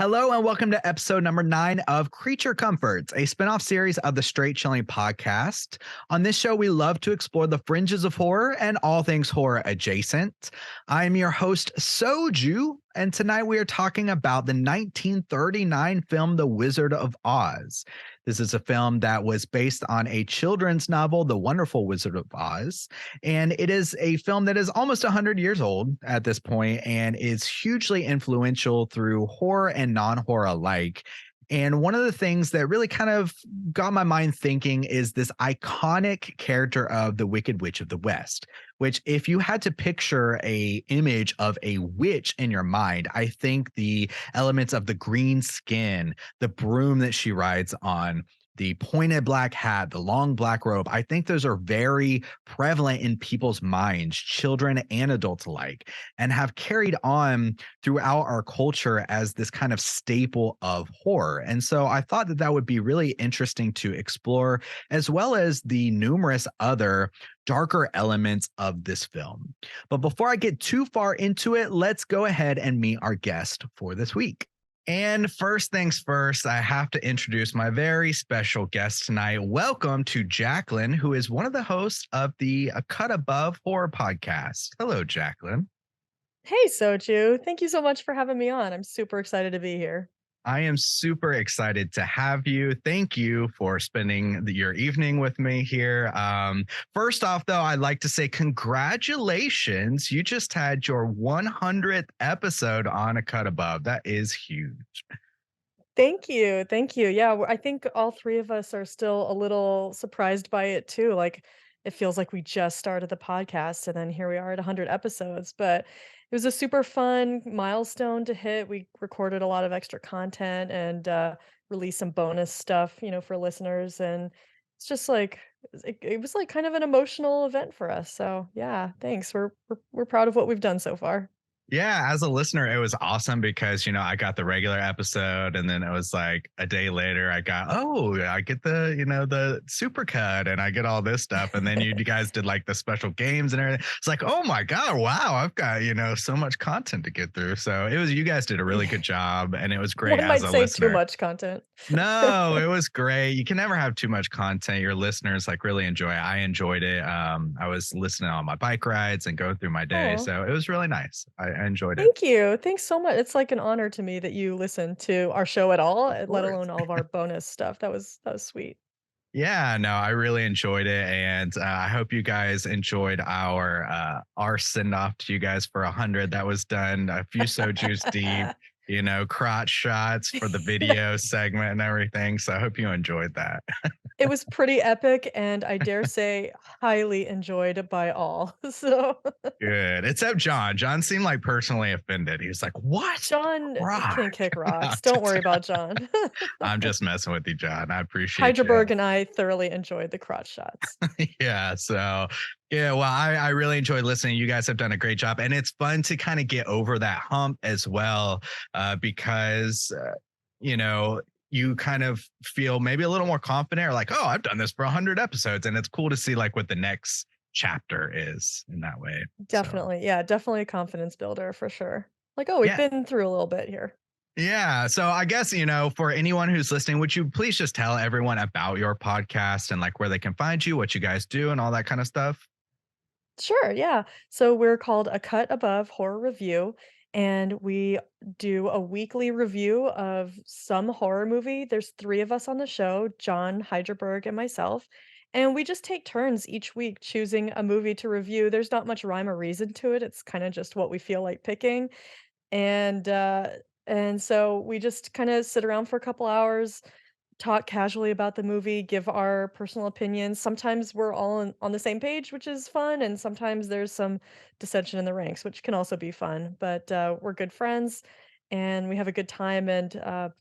Hello and welcome to episode number 9 of Creature Comforts, a spinoff series of the Straight Chilling podcast. On this show, we love to explore the fringes of horror and all things horror adjacent. I am your host, Soju, and tonight we are talking about the 1939 film The Wizard of Oz. This is a film that was based on a children's novel, The Wonderful Wizard of Oz. And it is a film that is almost 100 years old at this point and is hugely influential through horror and non-horror alike. And one of the things that really kind of got my mind thinking is this iconic character of the Wicked Witch of the West, which if you had to picture a image of a witch in your mind, I think the elements of the green skin, the broom that she rides on, the pointed black hat, the long black robe, I think those are very prevalent in people's minds, children and adults alike, and have carried on throughout our culture as this kind of staple of horror. And so I thought that that would be really interesting to explore, as well as the numerous other darker elements of this film. But before I get too far into it, let's go ahead and meet our guest for this week. And first things first, I have to introduce my very special guest tonight. Welcome to Jacqueline, who is one of the hosts of the A Cut Above Horror podcast. Hello, Jacqueline. Hey, Soju. Thank you so much for having me on. I'm super excited to be here. I am super excited to have you. Thank you for spending your evening with me here. First off, though, I'd like to say congratulations. You just had your 100th episode on A Cut Above. That is huge. Thank you. Thank you. Yeah, I think all three of us are still a little surprised by it too. Like it feels like we just started the podcast and then here we are at 100 episodes, but it was a super fun milestone to hit. We recorded a lot of extra content and released some bonus stuff, for listeners, and it's just like it was like kind of an emotional event for us. So, yeah, thanks. We're proud of what we've done so far. Yeah, as a listener, it was awesome because, I got the regular episode and then it was like a day later, I get the super cut and I get all this stuff. And then you guys did like the special games and everything. It's like, oh my God, wow, I've got, so much content to get through. So you guys did a really good job and it was great One as might a say too listener. much content. No, it was great. You can never have too much content. Your listeners like really enjoy it. I enjoyed it. I was listening on my bike rides and going through my day. Oh, So it was really nice. I enjoyed it. thank you. Thanks so much. It's like an honor to me that you listen to our show at all, Of let course. alone all of our bonus stuff. That was sweet. Yeah, no, I really enjoyed it, and I hope you guys enjoyed our send off to you guys for 100. That was done a few soju's deep, crotch shots for the video segment and everything. So I hope you enjoyed that. It was pretty epic and I dare say highly enjoyed by all. So Good, except John. John seemed like personally offended. He was like, "What John can crotch?" kick rocks. Don't worry about John. I'm just messing with you, John. I appreciate you. Hydraberg and I thoroughly enjoyed the crotch shots. Yeah. So, yeah, well, I really enjoyed listening. You guys have done a great job. And it's fun to kind of get over that hump as well, because, you kind of feel maybe a little more confident or like, oh, I've done this for 100 episodes. And it's cool to see like what the next chapter is in that way. So, Definitely. Yeah, definitely a confidence builder for sure. Like, oh, we've yeah. been through a little bit here. Yeah. So I guess, for anyone who's listening, would you please just tell everyone about your podcast and like where they can find you, what you guys do, and all that kind of stuff? Sure, yeah. So we're called A Cut Above Horror Review, and we do a weekly review of some horror movie. There's three of us on the show, John Hyderberg and myself, and we just take turns each week choosing a movie to review. There's not much rhyme or reason to it. It's kind of just what we feel like picking. And so we just kind of sit around for a couple hours, talk casually about the movie, give our personal opinions. Sometimes we're all on the same page, which is fun, and sometimes there's some dissension in the ranks, which can also be fun. But we're good friends, and we have a good time, and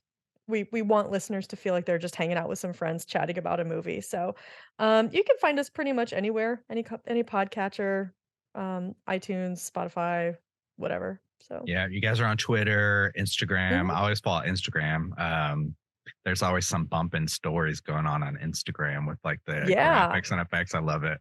we want listeners to feel like they're just hanging out with some friends, chatting about a movie. So you can find us pretty much anywhere, any podcatcher, iTunes, Spotify, whatever. So. Yeah, you guys are on Twitter, Instagram. Mhm. I always follow Instagram. There's always some bumping stories going on Instagram with like the Yeah. graphics and effects. I love it.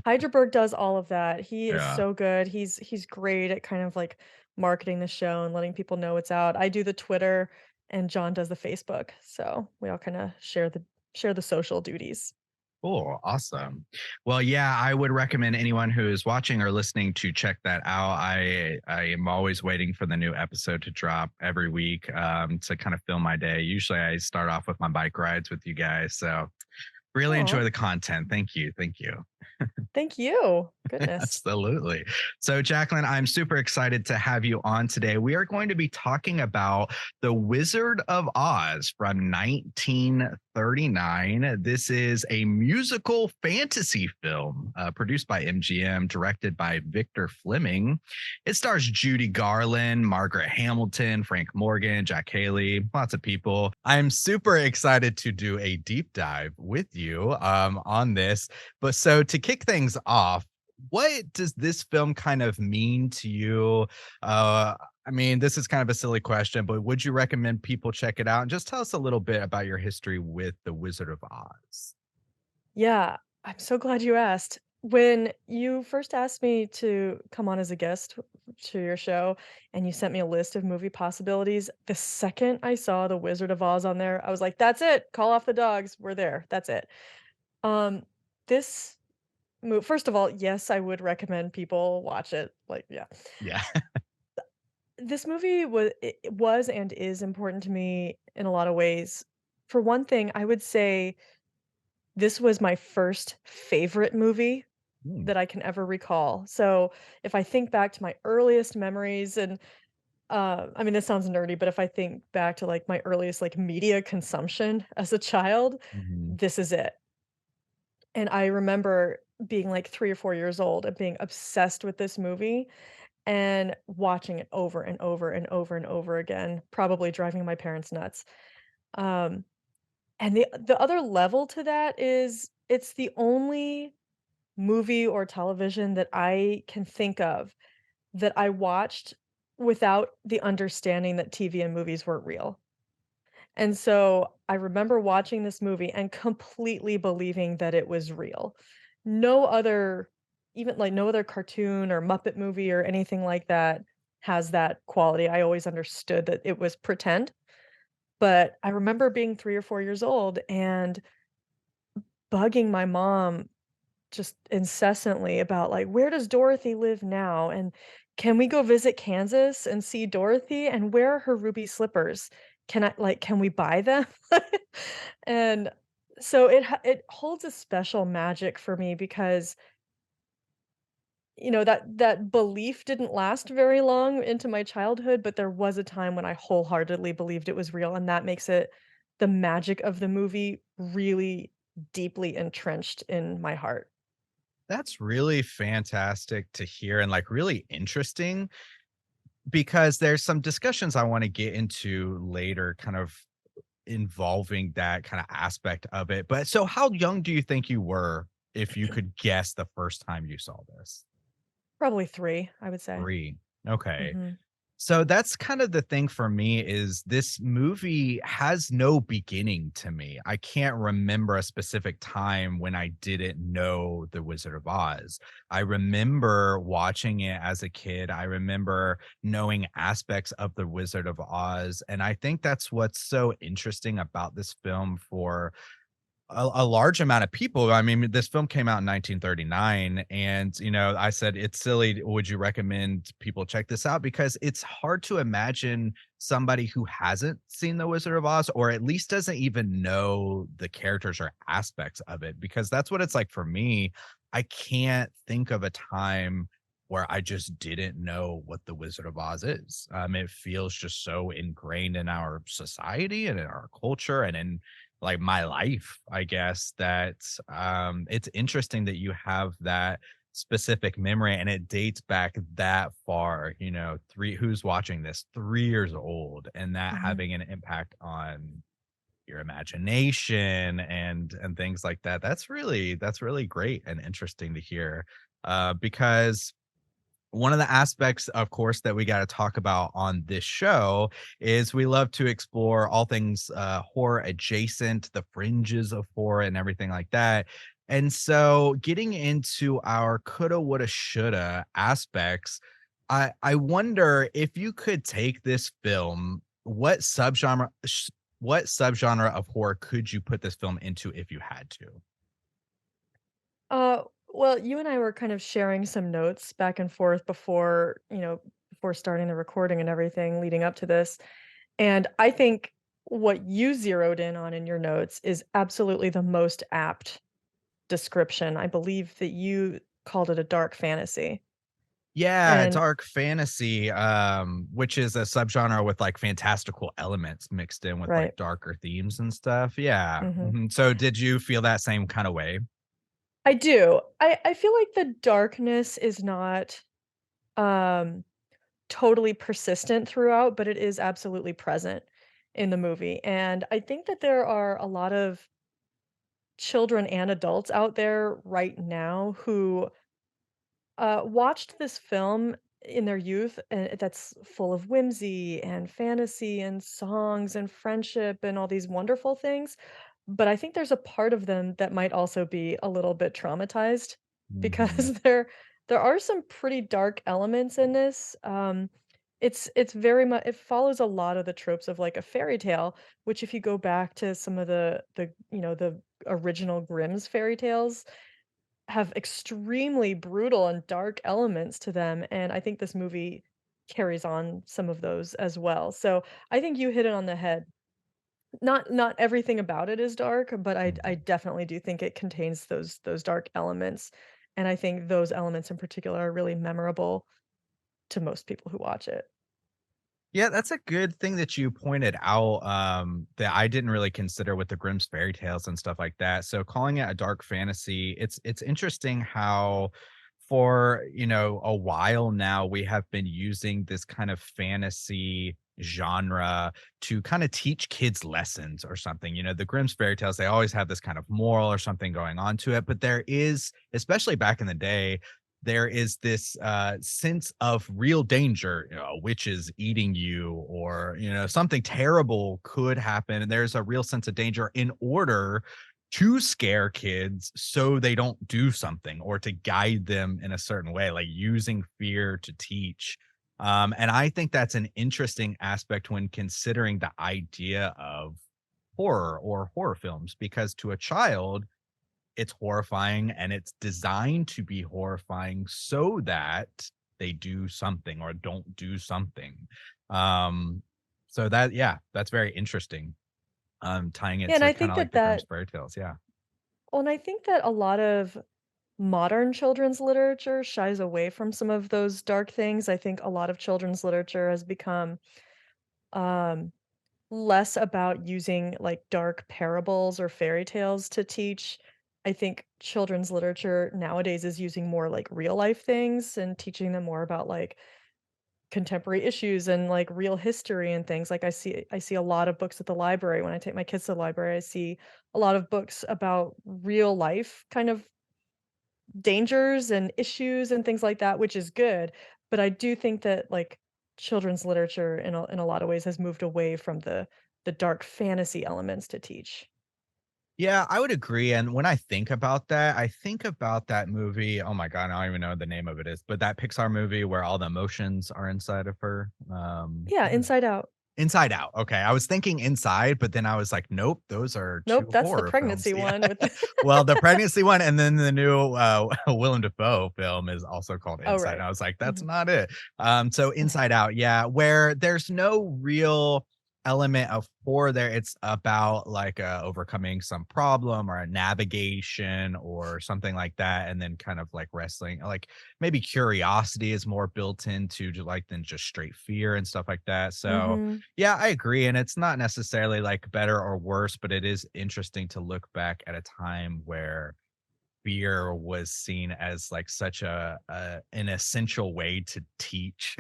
Hyderberg does all of that. He is Yeah. so good. He's great at kind of like marketing the show and letting people know it's out. I do the Twitter and John does the Facebook. So we all kind of share the social duties. Cool. Awesome. Well, yeah, I would recommend anyone who is watching or listening to check that out. I am always waiting for the new episode to drop every week to kind of fill my day. Usually I start off with my bike rides with you guys. So really Aw, enjoy the content. Thank you. Thank you. thank you. Goodness. Absolutely. So, Jacqueline, I'm super excited to have you on today. We are going to be talking about The Wizard of Oz from 1939. This is a musical fantasy film produced by MGM, directed by Victor Fleming. It stars Judy Garland, Margaret Hamilton, Frank Morgan, Jack Haley, lots of people. I'm super excited to do a deep dive with you on this. But so to kick things off, what does this film kind of mean to you? I mean, this is kind of a silly question, but would you recommend people check it out? And just tell us a little bit about your history with The Wizard of Oz. Yeah, I'm so glad you asked. When you first asked me to come on as a guest to your show and you sent me a list of movie possibilities, the second I saw The Wizard of Oz on there, I was like, "That's it. Call off the dogs. We're there. That's it." Um, this first of all, yes, I would recommend people watch it. Like, yeah. Yeah. This movie was and is important to me in a lot of ways. For one thing, I would say this was my first favorite movie Hmm. that I can ever recall. So, if I think back to my earliest memories and, I mean, this sounds nerdy, but if I think back to, like, my earliest, like, media consumption as a child, Mhm. this is it. And I remember being, like, 3 or 4 years old and being obsessed with this movie and watching it over and over and over and over again, probably driving my parents nuts. Um, and the other level to that is it's the only movie or television that I can think of that I watched without the understanding that TV and movies weren't real. And so I remember watching this movie and completely believing that it was real. No other even like no other cartoon or Muppet movie or anything like that has that quality. I always understood that it was pretend, but I remember being 3 or 4 years old and bugging my mom just incessantly about, like, "Where does Dorothy live now?" and "Can we go visit Kansas and see Dorothy? And where are her ruby slippers? Can we buy them?" And so it holds a special magic for me because, that belief didn't last very long into my childhood, but there was a time when I wholeheartedly believed it was real, and that makes it the magic of the movie really deeply entrenched in my heart. That's really fantastic to hear and like really interesting because there's some discussions I want to get into later, kind of involving that kind of aspect of it. But so, how young do you think you were if you could guess the first time you saw this? Probably 3, I would say. 3. Okay. Mhm. So that's kind of the thing for me is this movie has no beginning to me. I can't remember a specific time when I didn't know The Wizard of Oz. I remember watching it as a kid. I remember knowing aspects of The Wizard of Oz. And I think that's what's so interesting about this film for a large amount of people. I mean, this film came out in 1939, and I said it's silly. Would you recommend people check this out? Because it's hard to imagine somebody who hasn't seen The Wizard of Oz, or at least doesn't even know the characters or aspects of it. Because that's what it's like for me. I can't think of a time where I just didn't know what The Wizard of Oz is. It feels just so ingrained in our society and in our culture and in like my life, I guess, that it's interesting that you have that specific memory and it dates back that far, who's watching this 3 years old and that Mhm. having an impact on your imagination and things like that. That's really great and interesting to hear. Because one of the aspects, of course, that we got to talk about on this show is we love to explore all things horror adjacent, the fringes of horror, and everything like that. And so, getting into our coulda, woulda, shoulda aspects, I wonder if you could take this film, what subgenre of horror could you put this film into if you had to? Uh, well, you and I were kind of sharing some notes back and forth before, before starting the recording and everything leading up to this. And I think what you zeroed in on in your notes is absolutely the most apt description. I believe that you called it a dark fantasy. Yeah, And dark fantasy, which is a subgenre with, like, fantastical elements mixed in with, like, right. darker themes and stuff. Yeah, Mhm. mhm. So did you feel that same kinda way? I do. I feel like the darkness is not um totally persistent throughout, but it is absolutely present in the movie. And I think that there are a lot of children and adults out there right now who watched this film in their youth and that's full of whimsy and fantasy and songs and friendship and all these wonderful things. But I think there's a part of them that might also be a little bit traumatized Mhm, because there are some pretty dark elements in this. It's very much it follows a lot of the tropes of like a fairy tale, which if you go back to some of the original Grimm's fairy tales, have extremely brutal and dark elements to them, and I think this movie carries on some of those as well. So, I think you hit it on the head. Not everything about it is dark, but I mhm. definitely do think it contains those dark elements, and I think those elements in particular are really memorable to most people who watch it. Yeah, that's a good thing that you pointed out, that I didn't really consider with the Grimm's fairy tales and stuff like that. So calling it a dark fantasy, it's interesting how for, a while now we have been using this kind of fantasy genre to kind of teach kids lessons or something. The Grimm's fairy tales, they always have this kind of moral or something going on to it, but there is, especially back in the day, there is this sense of real danger, a witch is eating you, or something terrible could happen, and there's a real sense of danger in order to scare kids so they don't do something, or to guide them in a certain way, like using fear to teach. And I think that's an interesting aspect when considering the idea of horror or horror films, because to a child it's horrifying, and it's designed to be horrifying so that they do something or don't do something. Um, so that, yeah, that's very interesting. Tying it Yeah, and to I kind think of like that the Grimm's that fairy tales. Yeah. well, and I think that a lot of modern children's literature shies away from some of those dark things. I think a lot of children's literature has become, um less about using, like, dark parables or fairy tales to teach. I think children's literature nowadays is using more, like, real life things and teaching them more about, like, contemporary issues and, like, real history and things. Like, I see a lot of books at the library. When I take my kids to the library, I see a lot of books about real life kind of dangers and issues and things like that, which is good. But I do think that, like, children's literature in a lot of ways has moved away from the dark fantasy elements to teach. Yeah, I would agree. And when I think about that, I think about that movie. Oh my God, I don't even know what the name of it is, but that Pixar movie where all the emotions are inside of her. Yeah, Inside Out. Inside Out, okay, I was thinking Inside, but then I was like, "Nope, those are Nope, 2 that's the horror films." pregnancy Yeah. one with the Well, the pregnancy one and then the new, Willem Dafoe film is also called Oh, Inside, and right. I was like, "That's Mhm. not it." So Inside Out, yeah, where there's no real element of horror there, it's about, like, overcoming some problem or a navigation or something like that, and then kind of, like, wrestling like, maybe curiosity is more built into like, than just straight fear and stuff like that, so Mhm. yeah, I agree, and it's not necessarily, like, better or worse, but it is interesting to look back at a time where beer was seen as, like, such an essential way to teach,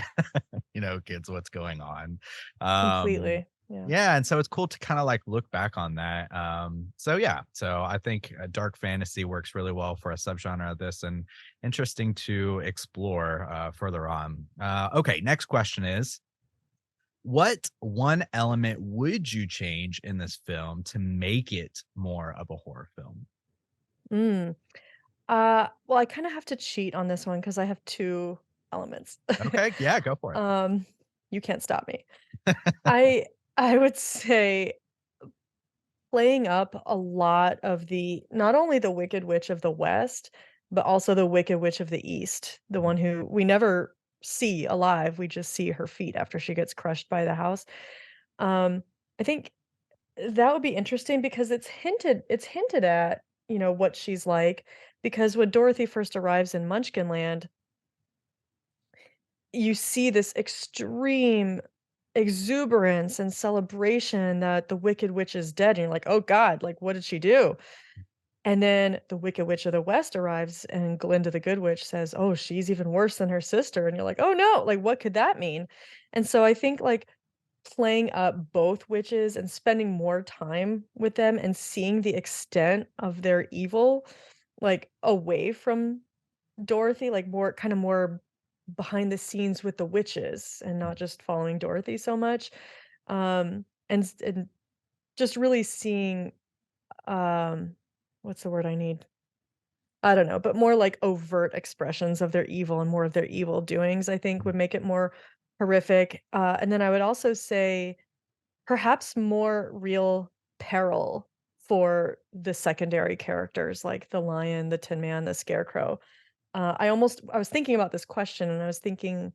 kids what's going on. Um, Completely. Yeah. yeah, and so it's cool to kinda, like, look back on that. So yeah, so I think, dark fantasy works really well for a subgenre of this, and interesting to explore, further on. Okay, next question is, what one element would you change in this film to make it more of a horror film? Mm. Well, I kinda have to cheat on this one because I have 2 elements. Okay, yeah, go for it. Um, you can't stop me. I I would say playing up a lot of the not only the Wicked Witch of the West, but also the Wicked Witch of the East, the Mhm, one who we never see alive, we just see her feet after she gets crushed by the house. Um, I think that would be interesting because it's hinted at, what she's like, because when Dorothy first arrives in Munchkinland, you see this extreme exuberance and celebration that the Wicked Witch is dead, and you're like, "Oh god, like, what did she do?" And then the Wicked Witch of the West arrives, and Glinda the Good Witch says, "Oh, she's even worse than her sister," and you're like, "Oh, no, like, what could that mean?" And so I think, like, playing up both witches and spending more time with them and seeing the extent of their evil, like, away from Dorothy, like, more behind the scenes with the witches and not just following Dorothy so much, and just really seeing, um what's the word I need? I don't know, but more like overt expressions of their evil and more of their evil doings, I think, would mhm. make it more horrific, and then I would also say perhaps more real peril for the secondary characters like the lion, the Tin Man, the Scarecrow. I was thinking about this question and I was thinking,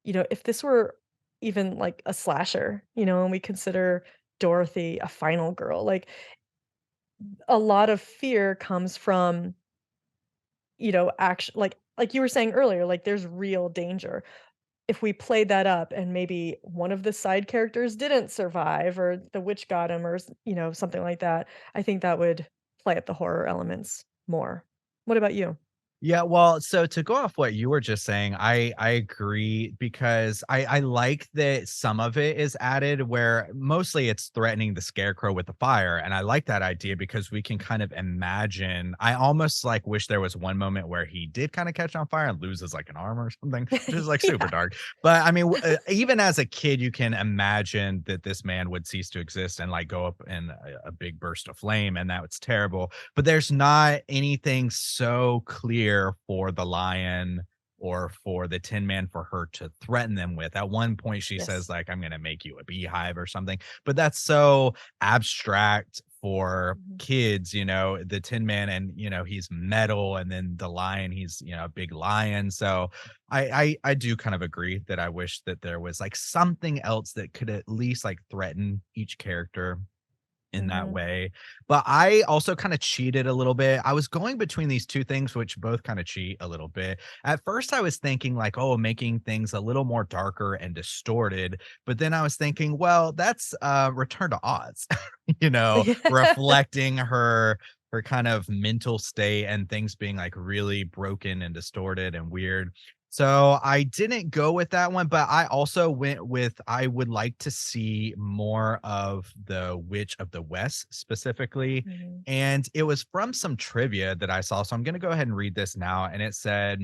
if this were even like a slasher, and we consider Dorothy a final girl, like a lot of fear comes from, action like you were saying earlier, like there's real danger. If we played that up and maybe one of the side characters didn't survive or the witch got him or something like that, I think that would play up the horror elements more. What about you? Yeah, well, so to go off what you were just saying, I agree because I like that some of it is added where mostly it's threatening the scarecrow with the fire. And I like that idea because we can kind of imagine. I almost like wish there was one moment where he did kind of catch on fire and loses like an arm or something, which is like super Yeah. dark. But I mean, even as a kid, you can imagine that this man would cease to exist and like go up in a big burst of flame, and that was terrible, but there's not anything so clear for the lion or for the Tin Man for her to threaten them with. At one point, she says, Yes. like, I'm gonna make you a beehive or something, but that's so abstract for Mhm. kids, the Tin Man and he's metal, and then the lion, he's a big lion. So I do kind of agree that I wish that there was like something else that could at least like threaten each character in that Mhm. way. But I also kind of cheated a little bit. I was going between these two things, which both kind of cheat a little bit. At first, I was thinking, like, oh, making things a little more darker and distorted. But then I was thinking, well, that's Return to Oz, reflecting her kind of mental state and things being like really broken and distorted and weird. So I didn't go with that one, but I also went with I would like to see more of the Witch of the West specifically. Mhm. And it was from some trivia that I saw. So I'm going to go ahead and read this now. And it said,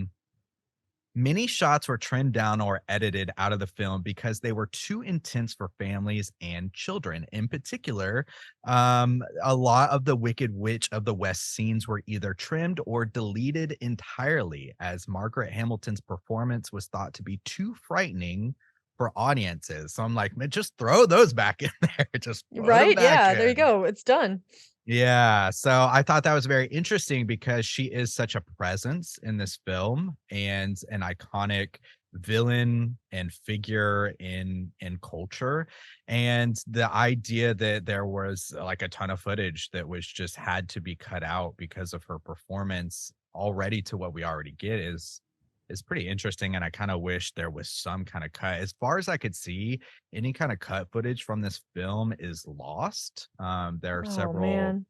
many shots were trimmed down or edited out of the film because they were too intense for families and children. In particular, a lot of the Wicked Witch of the West scenes were either trimmed or deleted entirely, as Margaret Hamilton's performance was thought to be too frightening for audiences. So I'm like, man, just throw those back in there. Just put them Right? back Yeah, there you in. go. It's done. Yeah, so I thought that was very interesting because she is such a presence in this film and an iconic villain and figure in culture. And the idea that there was like a ton of footage that was just had to be cut out because of her performance already to what we already get is pretty interesting. And I kind of wish there was some kind of cut. As far as I could see, any kind of cut footage from this film is lost. There are Oh, several, man.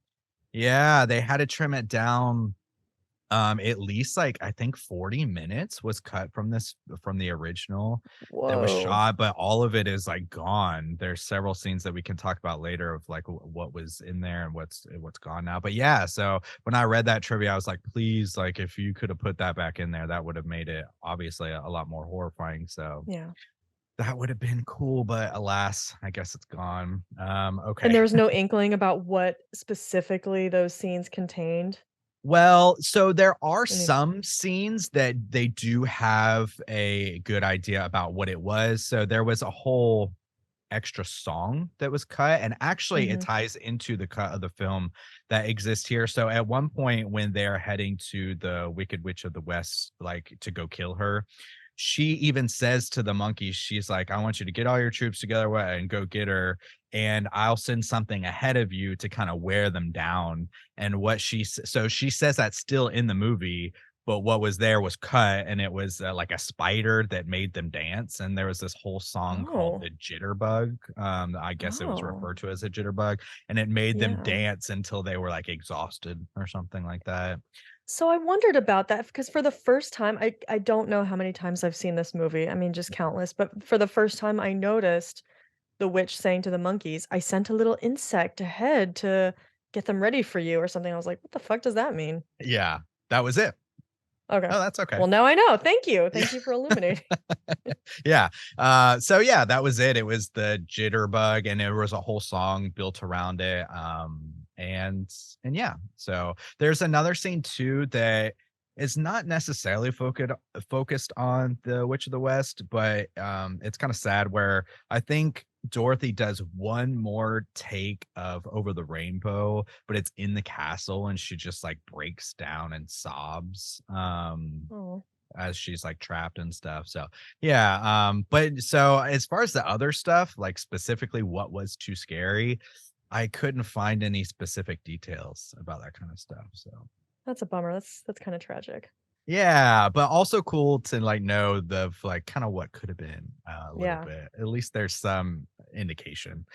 yeah, they had to trim it down. At least like I think 40 minutes was cut from the original that was Whoa. shot, but all of it is like gone. There's several scenes that we can talk about later of like what was in there and what's gone now. But yeah, so when I read that trivia, I was like, please, like if you could have put that back in there, that would have made it obviously a lot more horrifying. So Yeah. that would have been cool, but alas, I guess it's gone. And Okay. there was no inkling about what specifically those scenes contained? Well, so there are I mean, some scenes that they do have a good idea about what it was. So there was a whole extra song that was cut, and actually it mhm. ties into the cut of the film that exists here. So at one point when they're heading to the Wicked Witch of the West, like to go kill her, she even says to the monkeys, she's like, I want you to get all your troops together and go get her, and I'll send something ahead of you to kind of wear them down. And so she says that's still in the movie, but what was there was cut, and it was like a spider that made them dance. And there was this whole song called Oh. the Jitterbug. I guess it was Oh, referred to as a jitterbug, and it made them yeah. dance until they were like exhausted or something like that. So I wondered about that because for the first time, I don't know how many times I've seen this movie. I mean, just countless. But for the first time, I noticed the witch saying to the monkeys, "I sent a little insect ahead to get them ready for you," or something. I was like, "What the fuck does that mean?" Yeah, that was it. Okay. Oh, that's okay. Well, now I know. Thank you. Yeah. Thank you for illuminating. Yeah. So yeah, that was it. It was the jitterbug, and there was a whole song built around it. And yeah, so there's another scene too that is not necessarily focused on the Witch of the West, but it's kind of sad where I think Dorothy does one more take of Over the Rainbow, but it's in the castle, and she just like breaks down and sobs. Oh. As she's like trapped and stuff. So yeah, but so as far as the other stuff, like specifically what was too scary, I couldn't find any specific details about that kind of stuff. So That's a bummer. That's kinda tragic. yeah, but also cool to like know the like kind of what could have been a little Yeah. bit. At least there's some indication.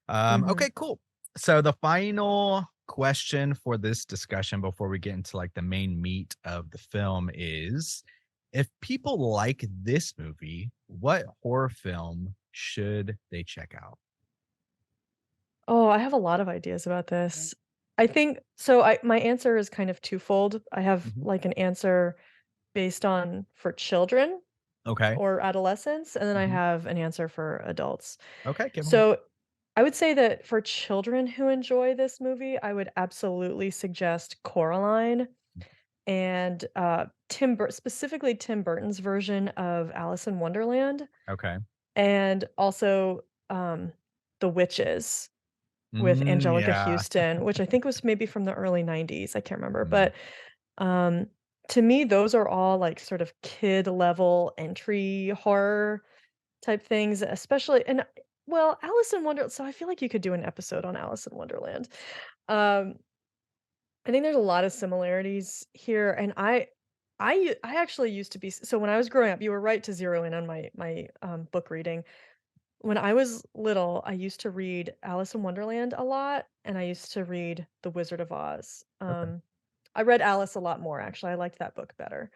Mhm. Okay, cool. So the final question for this discussion before we get into like the main meat of the film is, if people like this movie, what horror film should they check out? Oh, I have a lot of ideas about this. I think so I my answer is kind of twofold. I have, Mhm. like, an answer based on for children Okay. or adolescents, and then I Mhm. have an answer for adults. Okay, give them. So, I would say that for children who enjoy this movie, I would absolutely suggest Coraline and, specifically Tim Burton's version of Alice in Wonderland, Okay. and also, The Witches with Angelica Yeah. Houston, which I think was maybe from the early '90s, I can't remember, Mhm. but, um, to me, those are all, like, sort of kid level entry horror type things, especially and, well, Alice in Wonder so I feel like you could do an episode on Alice in Wonderland. Um, I think there's a lot of similarities here, and I actually used to be so when I was growing up, you were right to zero in on my book reading. When I was little, I used to read Alice in Wonderland a lot, and I used to read The Wizard of Oz. Okay. I read Alice a lot more, actually, I liked that book better.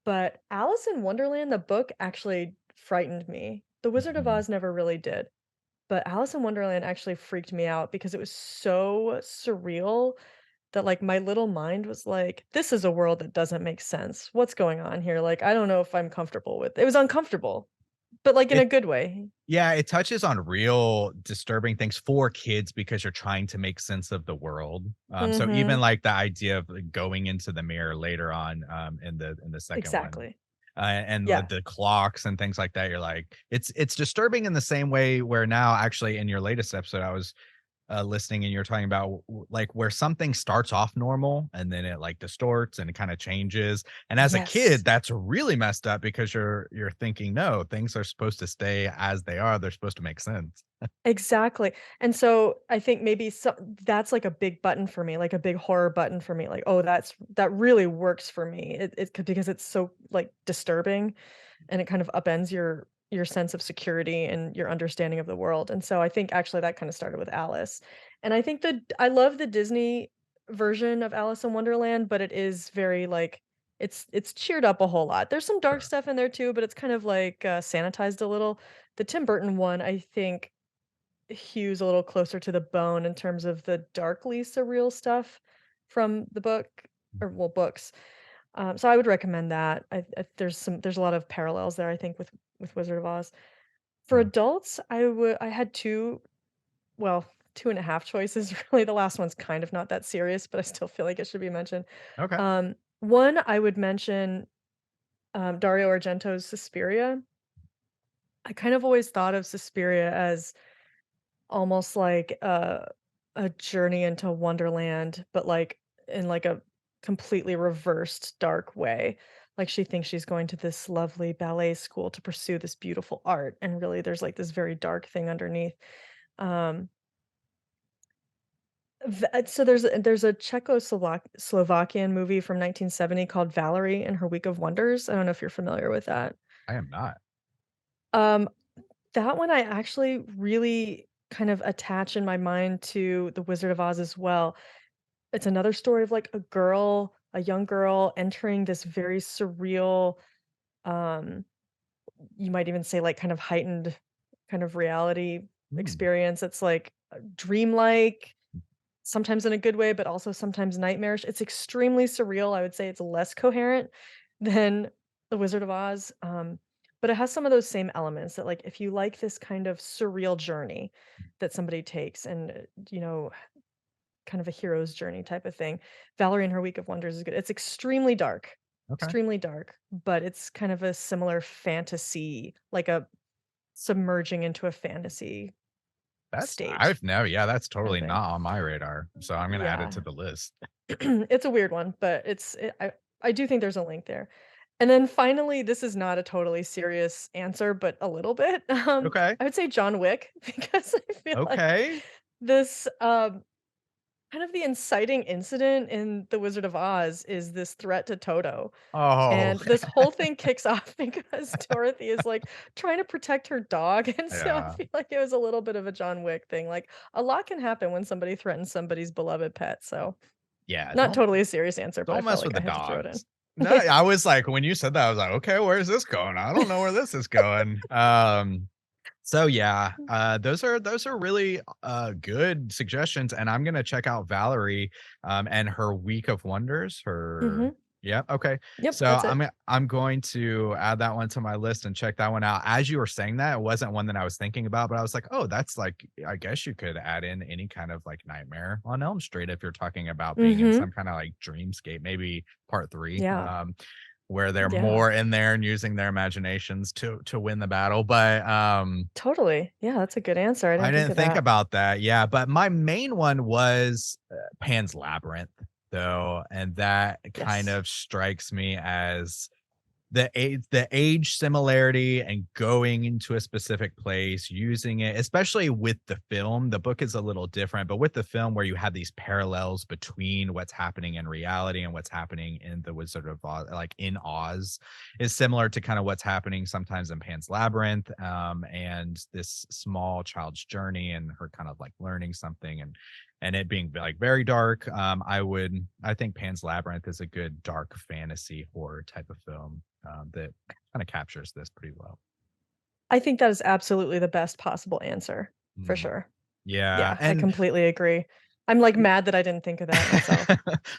But Alice in Wonderland, the book, actually frightened me. The Wizard of Mhm. Oz never really did, but Alice in Wonderland actually freaked me out because it was so surreal that, like, my little mind was like, "This is a world that doesn't make sense. What's going on here? Like, I don't know if I'm comfortable with" it was uncomfortable, but, like, in a It good way. Yeah, it touches on real disturbing things for kids because you're trying to make sense of the world. So even Mhm. like the idea of like, going into the mirror later on in the second one, Exactly. and Yeah. the clocks and things like that, you're like, it's disturbing in the same way where now actually in your latest episode, I was listening and you're talking about like where something starts off normal and then it like distorts and it kind of changes. And as a Yes. kid, that's really messed up because you're thinking, no, things are supposed to stay as they are. They're supposed to make sense. Exactly. And so I think maybe that's like a big button for me, like a big horror button for me. Like, oh, that really works for me. Because it's so like disturbing and it kind of upends your sense of security and your understanding of the world. And so I think actually that kind of started with Alice. And I think that I love the Disney version of Alice in Wonderland, but it is very like it's cheered up a whole lot. There's some dark Sure. stuff in there too, but it's kind of like sanitized a little. The Tim Burton one, I think hews a little closer to the bone in terms of the darkly surreal stuff from the book or well books. So I would recommend that. There's a lot of parallels there I think with Wizard of Oz. For Yeah. adults, I had two well 2.5 choices, really. The last one's kind of not that serious, but I still feel like it should be mentioned. Okay. One, I would mention, Dario Argento's Suspiria. I kind of always thought of Suspiria as almost like a journey into Wonderland, but, like, in, like, a completely reversed dark way. Like, she thinks she's going to this lovely ballet school to pursue this beautiful art, and really there's, like, this very dark thing underneath. Um, so there's a Slovakian movie from 1970 called Valerie and Her Week of Wonders. I don't know if you're familiar with that. I am not. Um, that one I actually really kind of attach in my mind to The Wizard of Oz as well. It's another story of, like, a young girl entering this very surreal, um, you might even say, like, kind of heightened kind of reality Hmm. experience. It's, like, dreamlike, sometimes in a good way, but also sometimes nightmarish. It's extremely surreal. I would say it's less coherent than The Wizard of Oz, but it has some of those same elements that, like, if you like this kind of surreal journey that somebody takes and, kind of a hero's journey type of thing, Valerie and Her Week of Wonders is good. It's Okay. extremely dark, but it's kind of a similar fantasy, like a submerging into a fantasy state I've never, yeah, that's kind of totally thing. not on my radar. So I'm gonna add it to Yeah. the list. It's a weird one, but I do think there's a link there. And then finally, this is not a totally serious answer, but a little bit. Okay. I would say John Wick because I feel like Okay. this kind of the inciting incident in The Wizard of Oz is this threat to Toto. Oh, And this whole thing kicks off because Dorothy is like trying to protect her dog. And so I yeah. feel like it was a little bit of a John Wick thing. Like a lot can happen when somebody threatens somebody's beloved pet. So Yeah. not totally a serious answer, but I Don't felt mess like with I the had to throw it in. dogs. No, I was like, when you said that, I was like, okay, where's this going? I don't know where this is going. So yeah, those are really good suggestions, and I'm gonna check out Valerie and Her Week of Wonders. Mhm. Yeah, okay. Yep, So that's it. I'm going to add that one to my list and check that one out. As you were saying that, it wasn't one that I was thinking about, but I was like, oh, that's like I guess you could add in any kind of like Nightmare on Elm Street if you're talking about being in Mhm. some kind of like dreamscape, maybe part three. Yeah. Where they're Yeah. more in there and using their imaginations to win the battle. But Totally. Yeah, that's a good answer. I I didn't think didn't of think that. about that, yeah, but my main one was, Pan's Labyrinth, though, and that kind Yes. of strikes me as the age similarity and going into a specific place, using it, especially with the film. The book is a little different, but with the film where you have these parallels between what's happening in reality and what's happening in the Wizard of Oz, like in Oz, is similar to kind of what's happening sometimes in Pan's Labyrinth, and this small child's journey and her kind of like learning something and it being like very dark. I think Pan's Labyrinth is a good dark fantasy horror type of film that kind of captures this pretty well. I think that is absolutely the best possible answer, for Mm, sure. yeah, Yeah, I and completely agree. I'm, like, mad that I didn't think of that myself.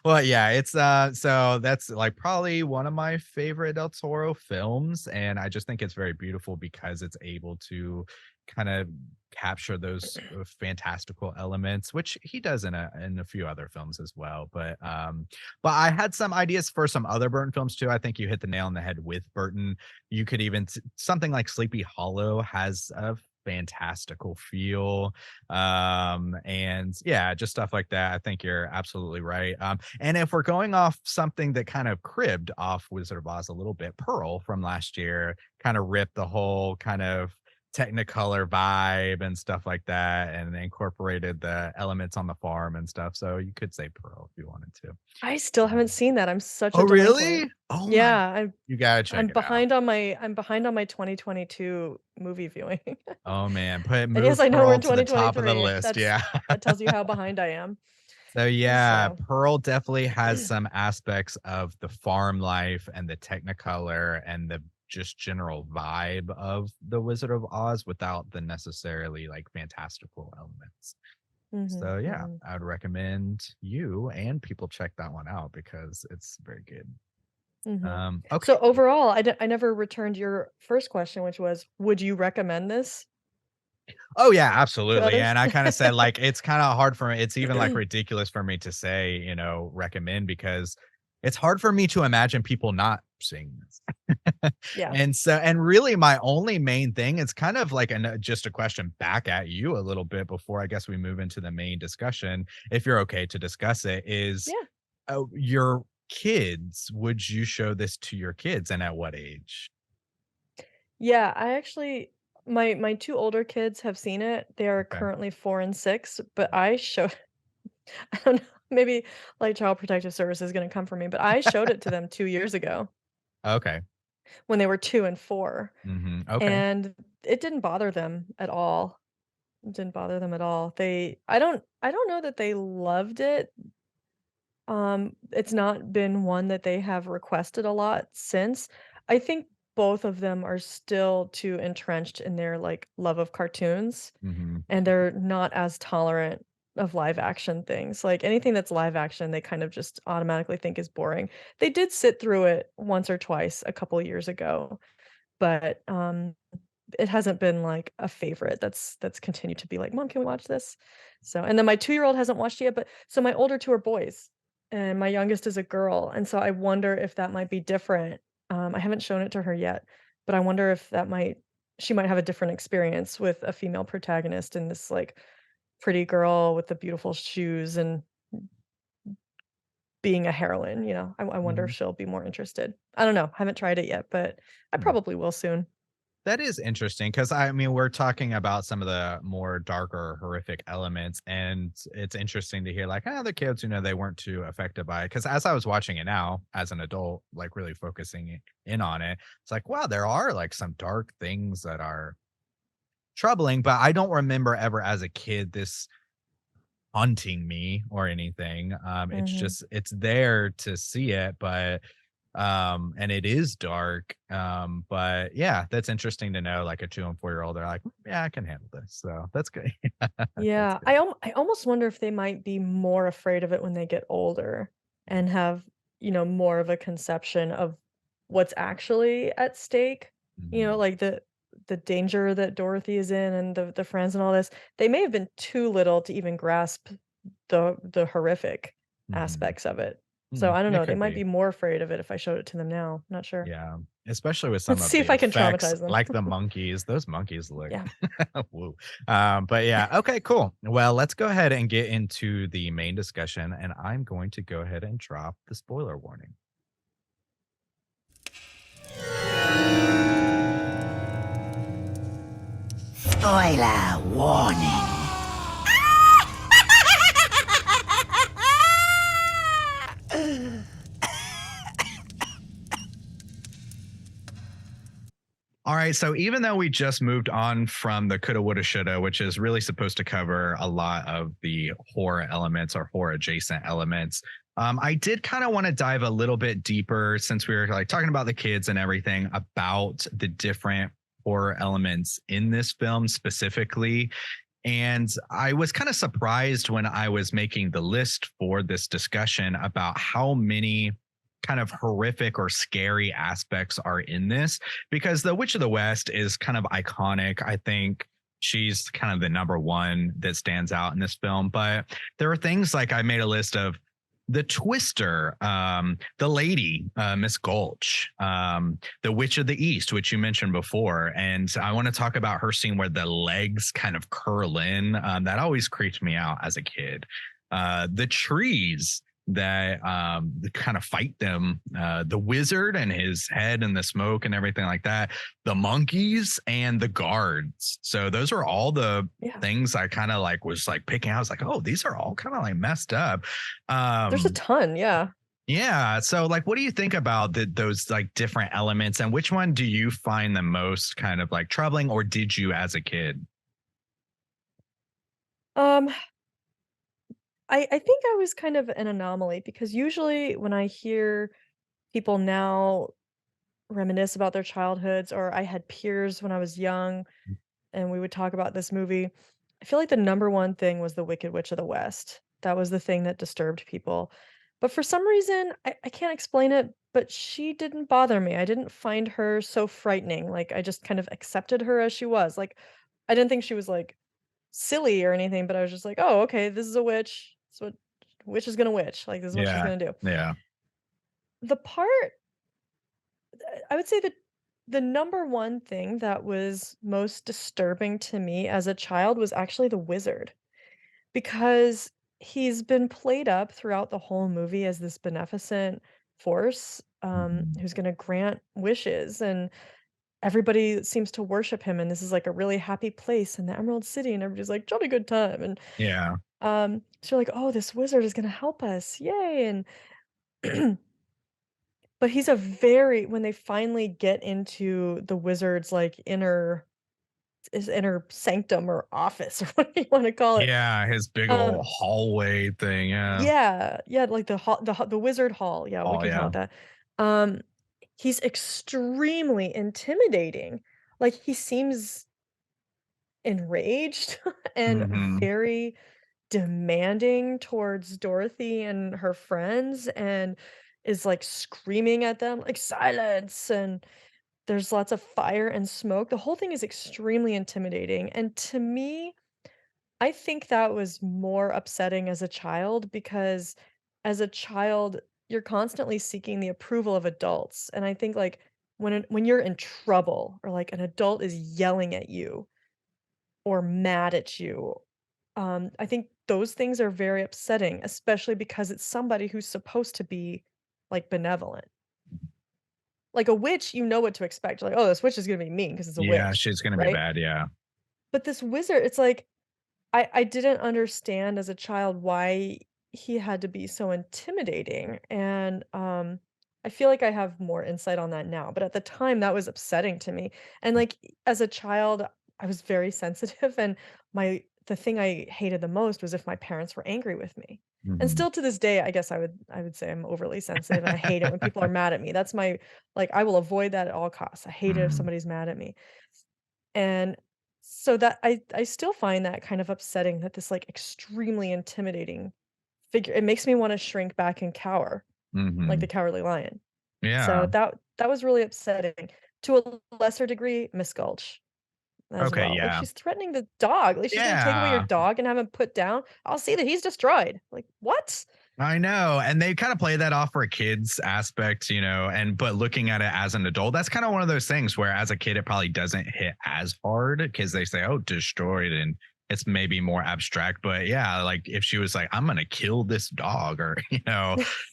well, yeah, it's so that's like probably one of my favorite Del Toro films, and I just think it's very beautiful because it's able to kind of capture those fantastical elements, which he does in a few other films as well. But I had some ideas for some other Burton films too. I think you hit the nail on the head with Burton. You could even something like Sleepy Hollow has a fantastical feel, and yeah, just stuff like that. I think you're absolutely right. And if we're going off something that kind of cribbed off Wizard of Oz a little bit, Pearl from last year kind of ripped the whole kind of technicolor vibe and stuff like that and incorporated the elements on the farm and stuff, so you could say Pearl if you wanted to. I still haven't um, seen that, I'm such a oh delinquent. really? Oh my, Yeah, you gotta check it out. I'm behind on my 2022 movie viewing. Oh man, put And yes, move I know we're Pearl in to the top of the 2023. list. Yeah. That tells you how behind I am. So yeah, So Pearl definitely has some aspects of the farm life and the Technicolor and the just general vibe of the Wizard of Oz without the necessarily like fantastical elements. Mhm, So yeah, mhm, I would recommend you and people check that one out because it's very good. mhm. Okay. So overall, I never returned your first question, which was, would you recommend this? Oh yeah, to absolutely. others. And I kind of said like it's kind of hard for me. It's even like ridiculous for me to say, recommend because it's hard for me to imagine people not seeing this. Yeah. And really my only main thing, it's kind of like just a question back at you a little bit before I guess we move into the main discussion, if you're okay to discuss it, is Yeah. your kids, would you show this to your kids and at what age? Yeah, I actually my 2 older kids have seen it. They are Okay. currently 4 and 6, but I showed I don't know, maybe, like, Child Protective Service is gonna come for me, but I showed it to them 2 years ago Okay. when they were 2 and 4, Okay. and it didn't bother them at all. It didn't bother them at all. I don't know that they loved it. It's not been one that they have requested a lot since. I think both of them are still too entrenched in their, like, love of cartoons, Mhm. and they're not as tolerant of live action things. Like, anything that's live action, they kind of just automatically think is boring. They did sit through it once or twice a couple years ago, but, it hasn't been, like, a favorite that's continued to be like, "Mom, can we watch this?" So and then my two-year-old hasn't watched it yet, but so my older 2 are boys, and my youngest is a girl, and so I wonder if that might be different. I haven't shown it to her yet, but I wonder if that might she might have a different experience with a female protagonist and this, like, pretty girl with the beautiful shoes and being a heroine, you know? I wonder if Mhm. she'll be more interested. I don't know, I haven't tried it yet, but I Hmm. probably will soon. That is interesting because I mean, we're talking about some of the more darker, horrific elements, and it's interesting to hear like, the kids, they weren't too affected by it. Because as I was watching it now, as an adult, like really focusing in on it, it's like, wow, there are like some dark things that are troubling, but I don't remember ever as a kid this haunting me or anything. It's Mhm. just it's there to see it, but and it is dark. But yeah, that's interesting to know. Like a 2 and 4 year old, they're like, yeah, I can handle this. So that's good. That's Yeah, good. I almost wonder if they might be more afraid of it when they get older and have, more of a conception of what's actually at stake. Mhm. Like the danger that Dorothy is in and the friends and all this. They may have been too little to even grasp the horrific Mhm. aspects of it. So I don't It know, they could might be. be more afraid of it if I showed it to them now. Not sure. Yeah. Especially with some Let's of see the if I can effects, traumatize them. like the monkeys. Those monkeys look Yeah. woo. But yeah, okay, cool. Well, let's go ahead and get into the main discussion. And I'm going to go ahead and drop the spoiler warning. Spoiler warning. All right. So even though we just moved on from the coulda, woulda, shoulda, which is really supposed to cover a lot of the horror elements or horror adjacent elements, I did kind of want to dive a little bit deeper since we were like talking about the kids and everything about the different horror elements in this film specifically. And I was kind of surprised when I was making the list for this discussion about how many kind of horrific or scary aspects are in this because the Witch of the West is kind of iconic. I think she's kind of the number one that stands out in this film. But there are things like I made a list of the Twister, the lady, Miss Gulch, the Witch of the East, which you mentioned before. And I want to talk about her scene where the legs kind of curl in. That always creeped me out as a kid. The trees that kind of fight them, the wizard and his head and the smoke and everything like that, the monkeys and the guards. So those are all the Yeah. things I kind of like was like picking out. I was like, oh, these are all kind of like messed up. There's a Um, ton, yeah. yeah. So like, what do you think about those like different elements and which one do you find the most kind of like troubling or did you as a kid? Um, I think I was kind of an anomaly because usually when I hear people now reminisce about their childhoods, or I had peers when I was young and we would talk about this movie, I feel like the number one thing was the Wicked Witch of the West. That was the thing that disturbed people. But for some reason, I can't explain it, but she didn't bother me. I didn't find her so frightening. Like, I just kind of accepted her as she was. Like, I didn't think she was, like, silly or anything, but I was just like, "Oh, okay, this is a witch. That's what witch is gonna witch. Like, this is what she's Yeah. gonna do." Yeah. The part I would say that the number one thing that was most disturbing to me as a child was actually the wizard, because he's been played up throughout the whole movie as this beneficent force, Mhm. who's gonna grant wishes, and everybody seems to worship him, and this is, like, a really happy place in the Emerald City, and everybody's like, "Jolly good time," and, Yeah. so you're like, "Oh, this wizard is gonna help us, yay," and but he's a very when they finally get into the wizard's, like, his inner sanctum or office or whatever you wanna call it, Yeah, his big um old hallway thing, yeah. yeah, yeah, like the wizard hall, yeah, we Oh, can call yeah. it that. Um, he's extremely intimidating. Like, he seems enraged and Mhm. very demanding towards Dorothy and her friends, and is, like, screaming at them, like, "Silence!" And there's lots of fire and smoke. The whole thing is extremely intimidating, and to me, I think that was more upsetting as a child because as a child, you're constantly seeking the approval of adults, and I think, like, when you're in trouble or, like, an adult is yelling at you or mad at you, I think those things are very upsetting, especially because it's somebody who's supposed to be, like, benevolent. Like a witch, you know what to expect. You're like, "Oh, this witch is gonna be mean because it's a Yeah, witch," she's gonna be right? bad, yeah. But this wizard, it's like I didn't understand as a child why he had to be so intimidating, and, I feel like I have more insight on that now, but at the time, that was upsetting to me, and, like, as a child, I was very sensitive, and the thing I hated the most was if my parents were angry with me, and Mhm. still to this day, I guess I would say I'm overly sensitive, and I hate it when people are mad at me. That's my I will avoid that at all costs. I hate it if Mhm. somebody's mad at me. And so that I still find that kind of upsetting that this, like, extremely intimidating figure it makes me wanna shrink back and cower, like the Mhm. Cowardly Lion. So Yeah. that was really upsetting. To a lesser degree, Miss Gulch as Okay, well. Like, yeah. she's threatening the dog, like, she's gonna take away your Yeah. dog and have him put down. I'll see that he's destroyed. Like, what? I know, and they kinda play that off for a kid's aspect, and but looking at it as an adult, that's kinda one of those things where as a kid, it probably doesn't hit as hard because they say, "Oh, destroyed," and it's maybe more abstract, but yeah, like, if she was like, "I'm gonna kill this dog," or,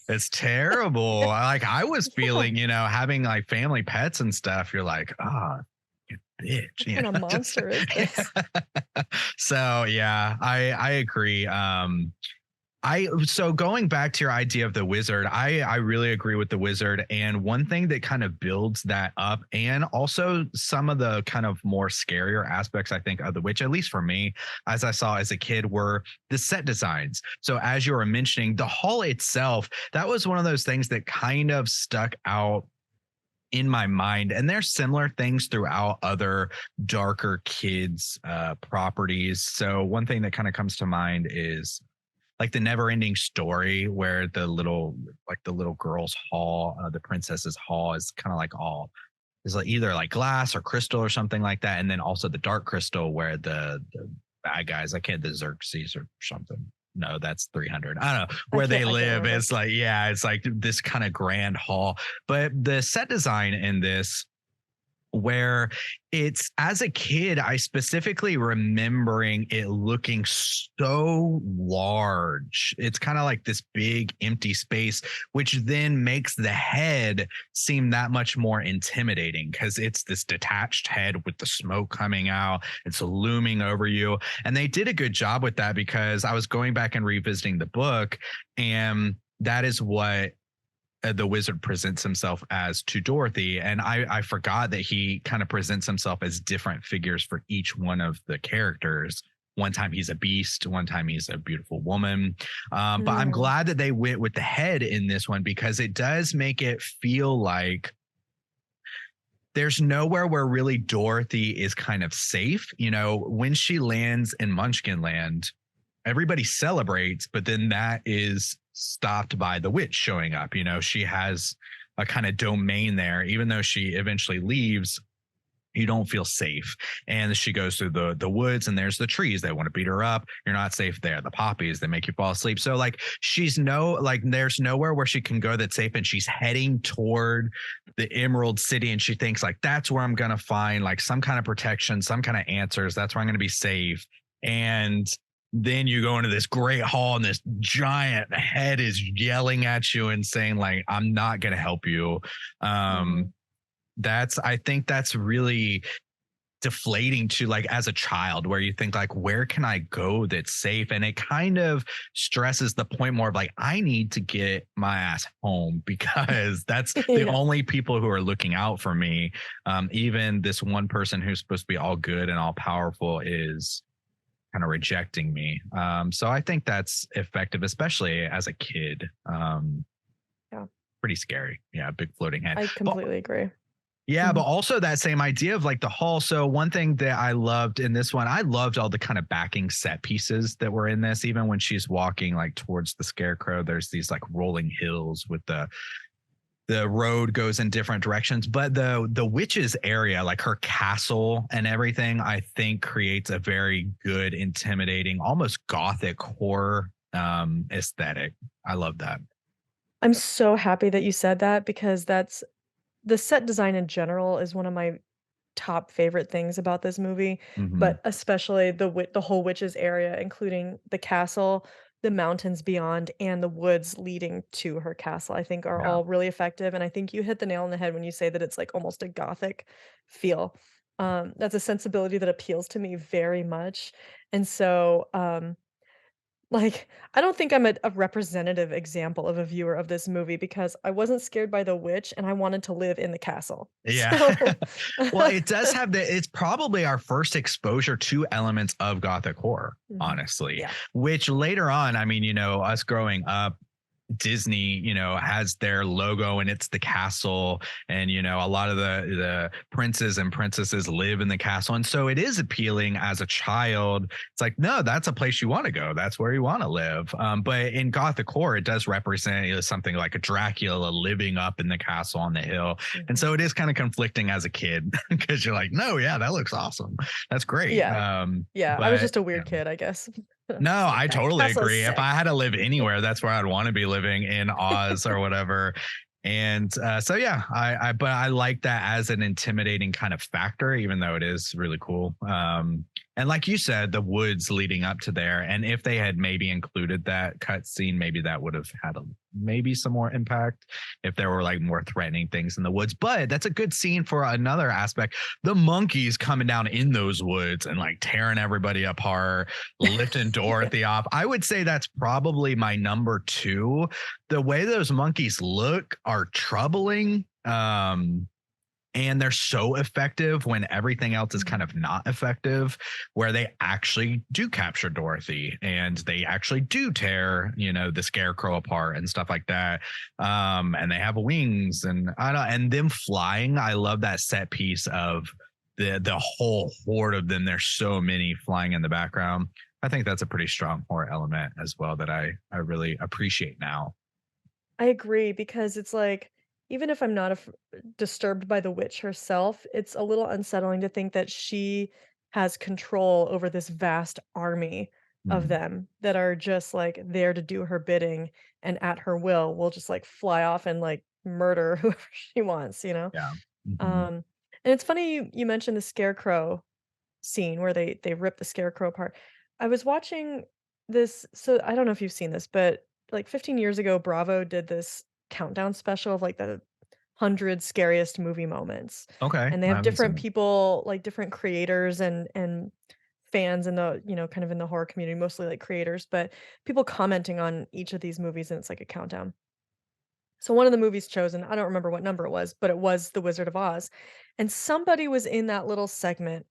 it's terrible. I was Yeah, feeling, having, like, family pets and stuff, you're like, "Ah, you bitch," what kinda just monster is this? So, yeah, I agree, so going back to your idea of the wizard, I really agree with the wizard. And one thing that kind of builds that up, and also some of the kind of more scarier aspects, I think, of the witch, at least for me, as I saw as a kid, were the set designs. So as you were mentioning, the hall itself, that was one of those things that kind of stuck out in my mind. And there's similar things throughout other darker kids properties. So one thing that kind of comes to mind is like the never ending story where the little girl's hall, the princess's hall is kind of like all is like either like glass or crystal or something like that. And then also the dark crystal where the bad guys, I can't, the Xerxes or something. No, that's 300. I don't know where they I can't live. remember. It's like, yeah, it's like this kind of grand hall. But the set design in this where it's as a kid, I specifically remembering it looking so large. It's kind of like this big empty space, which then makes the head seem that much more intimidating because it's this detached head with the smoke coming out. It's looming over you. And they did a good job with that because I was going back and revisiting the book, and that is what the wizard presents himself as to Dorothy. And I forgot that he kind of presents himself as different figures for each one of the characters. One time he's a beast, one time he's a beautiful woman. But I'm Mm. glad that they went with the head in this one because it does make it feel like there's nowhere where really Dorothy is kind of safe. When she lands in Munchkin Land, everybody celebrates, but then that is stopped by the witch showing up. She has a kind of domain there, even though she eventually leaves. you don't feel safe. And she goes through the woods, and there's the trees. They want to beat her up. You're not safe there. The poppies, they make you fall asleep. So like there's nowhere where she can go that's safe. And she's heading toward the Emerald City. And she thinks like, that's where I'm gonna find like some kind of protection, some kind of answers. That's where I'm gonna be safe. And then you go into this great hall, and this giant head is yelling at you and saying like, I'm not gonna help you. I think that's really deflating to like as a child, where you think like, where can I go that's safe? And it kind of stresses the point more of like, I need to get my ass home, because that's the Yeah. only people who are looking out for me. Even this one person who's supposed to be all good and all powerful is kind of rejecting me. So I think that's effective, especially as a kid. Yeah. Pretty scary. Yeah, big floating head. I completely agree. Yeah, but Mhm. also that same idea of like the hall. So one thing that I loved in this one, I loved all the kind of backing set pieces that were in this. Even when she's walking like towards the Scarecrow, there's these like rolling hills with the road goes in different directions. But the witch's area, like her castle and everything, I think creates a very good, intimidating, almost gothic horror aesthetic. I love that. I'm so happy that you said that, because that's the set design in general is one of my top favorite things about this movie, Hmm. but especially the whole witches area, including the castle, the mountains beyond, and the woods leading to her castle, I think are Yeah. all really effective. And I think you hit the nail on the head when you say that it's like almost a gothic feel. That's a sensibility that appeals to me very much. And so, like, I don't think I'm a representative example of a viewer of this movie, because I wasn't scared by the witch and I wanted to live in the castle. Yeah. So, Well, it does have it's probably our first exposure to elements of gothic horror, Mhm. honestly, Yeah. which later on, I mean, us growing up, Disney, has their logo, and it's the castle, and a lot of the princes and princesses live in the castle, and so it is appealing as a child. It's like, no, that's a place you want to go. That's where you want to live. But in gothic horror, it does represent something like a Dracula living up in the castle on the hill, and so Mhm. it is kind of conflicting as a kid because you're like, no, yeah, that looks awesome. That's great. Yeah. Yeah, I was But just a weird kid, I guess. I was no, just like, I "That totally castle's agree. If I sick." had to live anywhere, that's where I'd want to be living, in Oz or whatever. And so yeah, but I like that as an intimidating kind of factor, even though it is really cool. And like you said, the woods leading up to there, and if they had maybe included that cut scene, maybe that would have had maybe some more impact if there were like more threatening things in the woods. But that's a good scene for another aspect: the monkeys coming down in those woods and like tearing everybody apart, lifting Yeah. Dorothy off. I would say that's probably my number two. The way those monkeys look are troubling. And they're so effective when everything else is kind Mhm. of not effective, where they actually do capture Dorothy, and they actually do tear, the Scarecrow apart and stuff like that. And they have wings, and I don't, and them flying. I love that set piece of the whole horde of them. There's so many flying in the background. I think that's a pretty strong horror element as well that I really appreciate now. I agree, because it's like, even if I'm not disturbed by the witch herself, it's a little unsettling to think that she has control over this vast army of Mm, them that are just like there to do her bidding, and at her will just like fly off and like murder whoever she wants, you know? yeah. Mhm. Um, and it's funny you mentioned the scarecrow scene where they rip the scarecrow apart. I was watching this, so I don't know if you've seen this, but like 15 years ago, Bravo did this countdown special of like the 100 scariest movie moments. Okay, And they I have haven't seen different it. people, like different creators and fans in the, kind of in the horror community, mostly like creators, but people commenting on each of these movies, and it's like a countdown. So one of the movies chosen, I don't remember what number it was, but it was The Wizard of Oz. And somebody was in that little segment.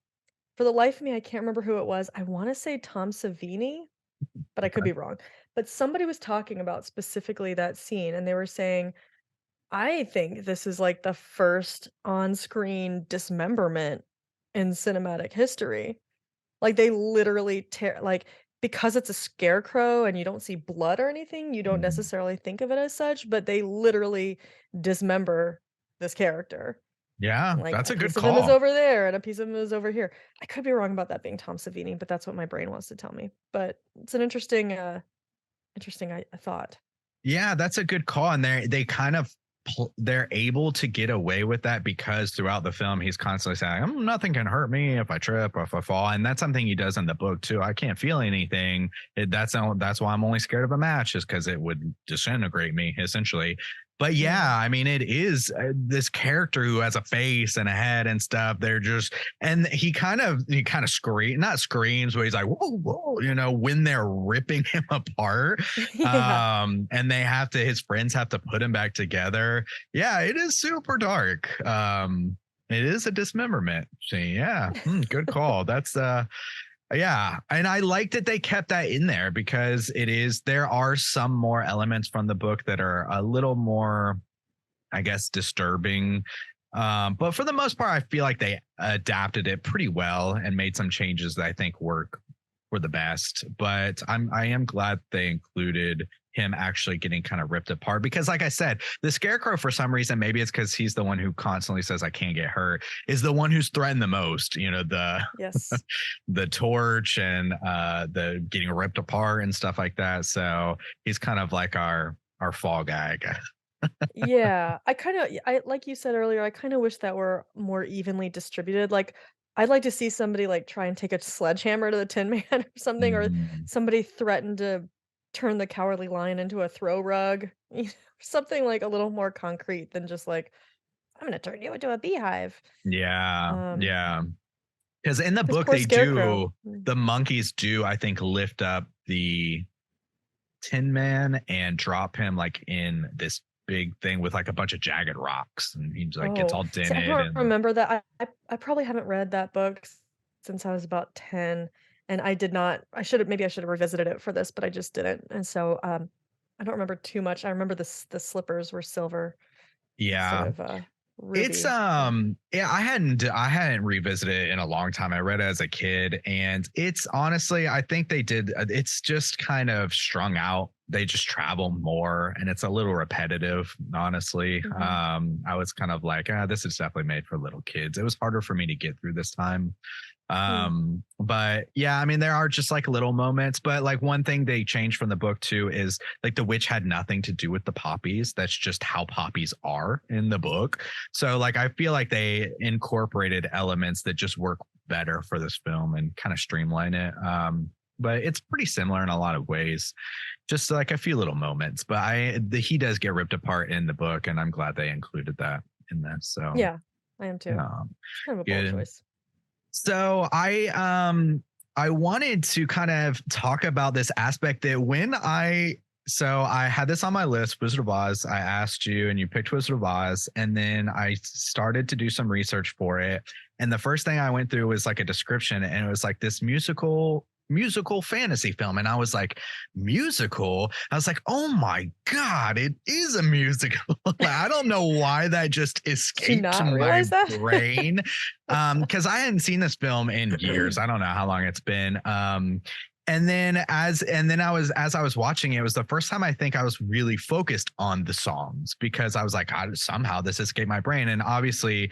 For the life of me, I can't remember who it was. I wanna say Tom Savini, but I could Okay. be wrong. But somebody was talking about specifically that scene, and they were saying, "I think this is, like, the first on-screen dismemberment in cinematic history." Like, they literally tear like, because it's a scarecrow and you don't see blood or anything, you don't Mhm. necessarily think of it as such, but they literally dismember this character. Yeah, Like, that's a a good piece of him is call. over there and a piece of him is over here. I could be wrong about that being Tom Savini, but that's what my brain wants to tell me. But it's an interesting I thought. Yeah, that's a good call, and they kind of they're able to get away with that because throughout the film he's constantly saying, Nothing can hurt me if I trip or if I fall," and that's something he does in the book too. I can't feel anything. That's why I'm only scared of a match, is because it would disintegrate me essentially. But Yeah. yeah, I mean, it is this character who has a face and a head and stuff. They're just, and he kind of not screams, but he's like, whoa, whoa, when they're ripping him apart. Yeah. And his friends have to put him back together. Yeah, it is super dark. It is a dismemberment scene. Yeah. Good call. That's yeah, and I like that they kept that in there because there are some more elements from the book that are a little more, I guess, disturbing. But for the most part, I feel like they adapted it pretty well and made some changes that I think work for the best. But I am glad they included him actually getting kind of ripped apart because, like I said, the Scarecrow, for some reason, maybe it's because he's the one who constantly says I can't get hurt, is the one who's threatened the most. Yes. The torch and the getting ripped apart and stuff like that. So he's kind of like our fall guy, I guess. Yeah, I like you said earlier, I kinda wish that were more evenly distributed, like, I'd like to see somebody, like, try and take a sledgehammer to the Tin Man or something, or Mm, somebody threaten to turn the Cowardly Lion into a throw rug, something, like, a little more concrete than just like, "I'm gonna turn you into a beehive." yeah, Um, yeah. Because in the Because book, poor Scarecrow. the monkeys do, I think, lift up the Tin Man and drop him like in this big thing with like a bunch of jagged rocks, and he's like gets Oh, all see, I dented don't and remember that. I probably haven't read that book since I was about 10, and I did not I should have revisited it for this, but I just didn't, and so, I don't remember too much. I remember the slippers were silver instead yeah. of, It's ruby, so yeah, I hadn't revisited it in a long time. I read it as a kid, and it's honestly, I think they did it's just kind of strung out. They just travel more and it's a little repetitive, honestly. mhm. I was kind of like, this is definitely made for little kids. It was harder for me to get through this time. Hmm. But yeah, I mean, there are just like little moments, but like one thing they changed from the book too is like the witch had nothing to do with the poppies. That's just how poppies are in the book. So like I feel like they incorporated elements that just work better for this film and kind of streamline it. But it's pretty similar in a lot of ways, just like a few little moments. But he does get ripped apart in the book, and I'm glad they included that in this. So Yeah, I am too. um, It's kind of a bold good. choice. So I wanted to kind of talk about this aspect that I had this on my list, Wizard of Oz. I asked you and you picked Wizard of Oz, and then I started to do some research for it. And the first thing I went through was like a description, and it was like this musical fantasy film. And I was like, musical? I was like, oh my God, it is a musical. Like, I don't know why that just Did you escaped not my realize that? brain. Because I hadn't seen this film in years. I don't know how long it's been. As I was watching it, it was the first time I think I was really focused on the songs because I was like, somehow this escaped my brain. And obviously,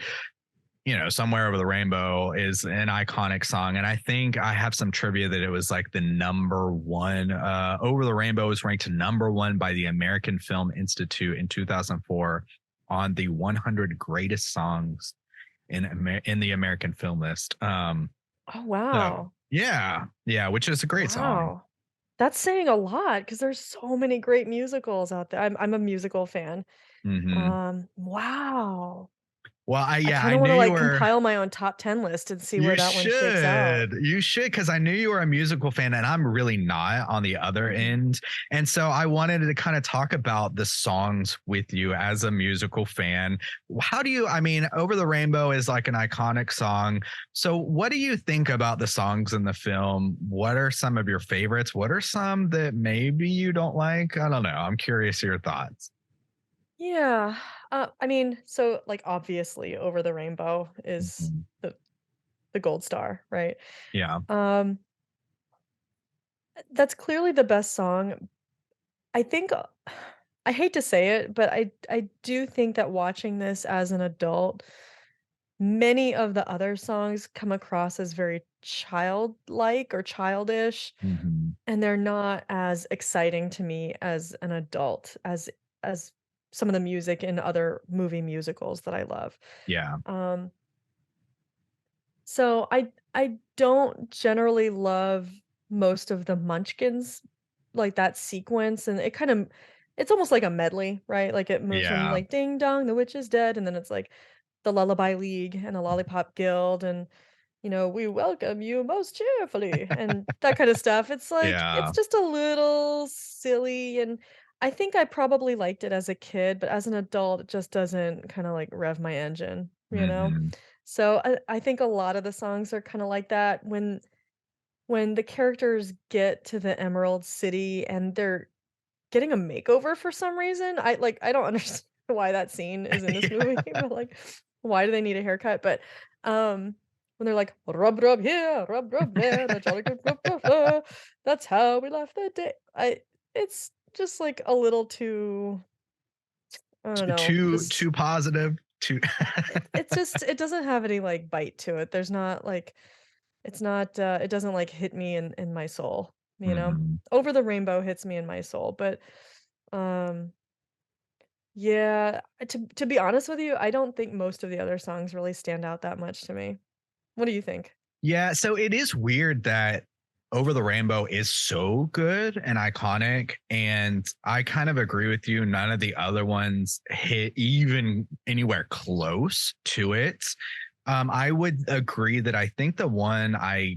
Somewhere Over the Rainbow is an iconic song. And I think I have some trivia that it was like the number one. Over the Rainbow was ranked number one by the American Film Institute in 2004 on the 100 greatest songs in the American film list. Oh, So wow. yeah, which is a great song. Wow. That's saying a lot because there's so many great musicals out there. I'm a musical fan. Hmm. Wow. Well, I I kinda knew wanna, you like, were. compile my own top 10 list and see where You that one shakes out. should. You should, because I knew you were a musical fan, and I'm really not on the other Mhm. end. And so I wanted to kind of talk about the songs with you as a musical fan. I mean, Over the Rainbow is like an iconic song. So what do you think about the songs in the film? What are some of your favorites? What are some that maybe you don't like? I don't know. I'm curious your thoughts. Yeah. I mean, so, like, obviously, Over the Rainbow is Mhm. the gold star, right? Yeah. Um, that's clearly the best song. I think, I hate to say it, but I do think that watching this as an adult many of the other songs come across as very childlike or childish, Mhm. and they're not as exciting to me as an adult as some of the music in other movie musicals that I love. Yeah. Um, so I don't generally love most of the Munchkins, like that sequence, and it's almost like a medley, right? Like it moves from Yeah. like ding dong, the witch is dead, and then it's like the Lullaby League and the Lollipop Guild and we welcome you most cheerfully and that kind of stuff. It's like Yeah. it's just a little silly and I think I probably liked it as a kid, but as an adult it just doesn't kind of like rev my engine, you know? Mhm. So I think a lot of the songs are kind of like that when the characters get to the Emerald City and they're getting a makeover for some reason. I don't understand why that scene is in this movie, Yeah. but, like, why do they need a haircut? But, when they're like, "Rub, rub here, rub there, a jolly good rub, rub, rub, that's how we left the day." It's just, like, a little too I don't know, just Too positive, too it's just it doesn't have any, like, bite to it. There's not, like it's not, it doesn't, like, hit me in my soul, you know? Mhm. Over the Rainbow hits me in my soul, but, um yeah, to be honest with you, I don't think most of the other songs really stand out that much to me. What do you think? Yeah, so it is weird that Over the Rainbow is so good and iconic, and I kind of agree with you. None of the other ones hit even anywhere close to it. I would agree that I think the one I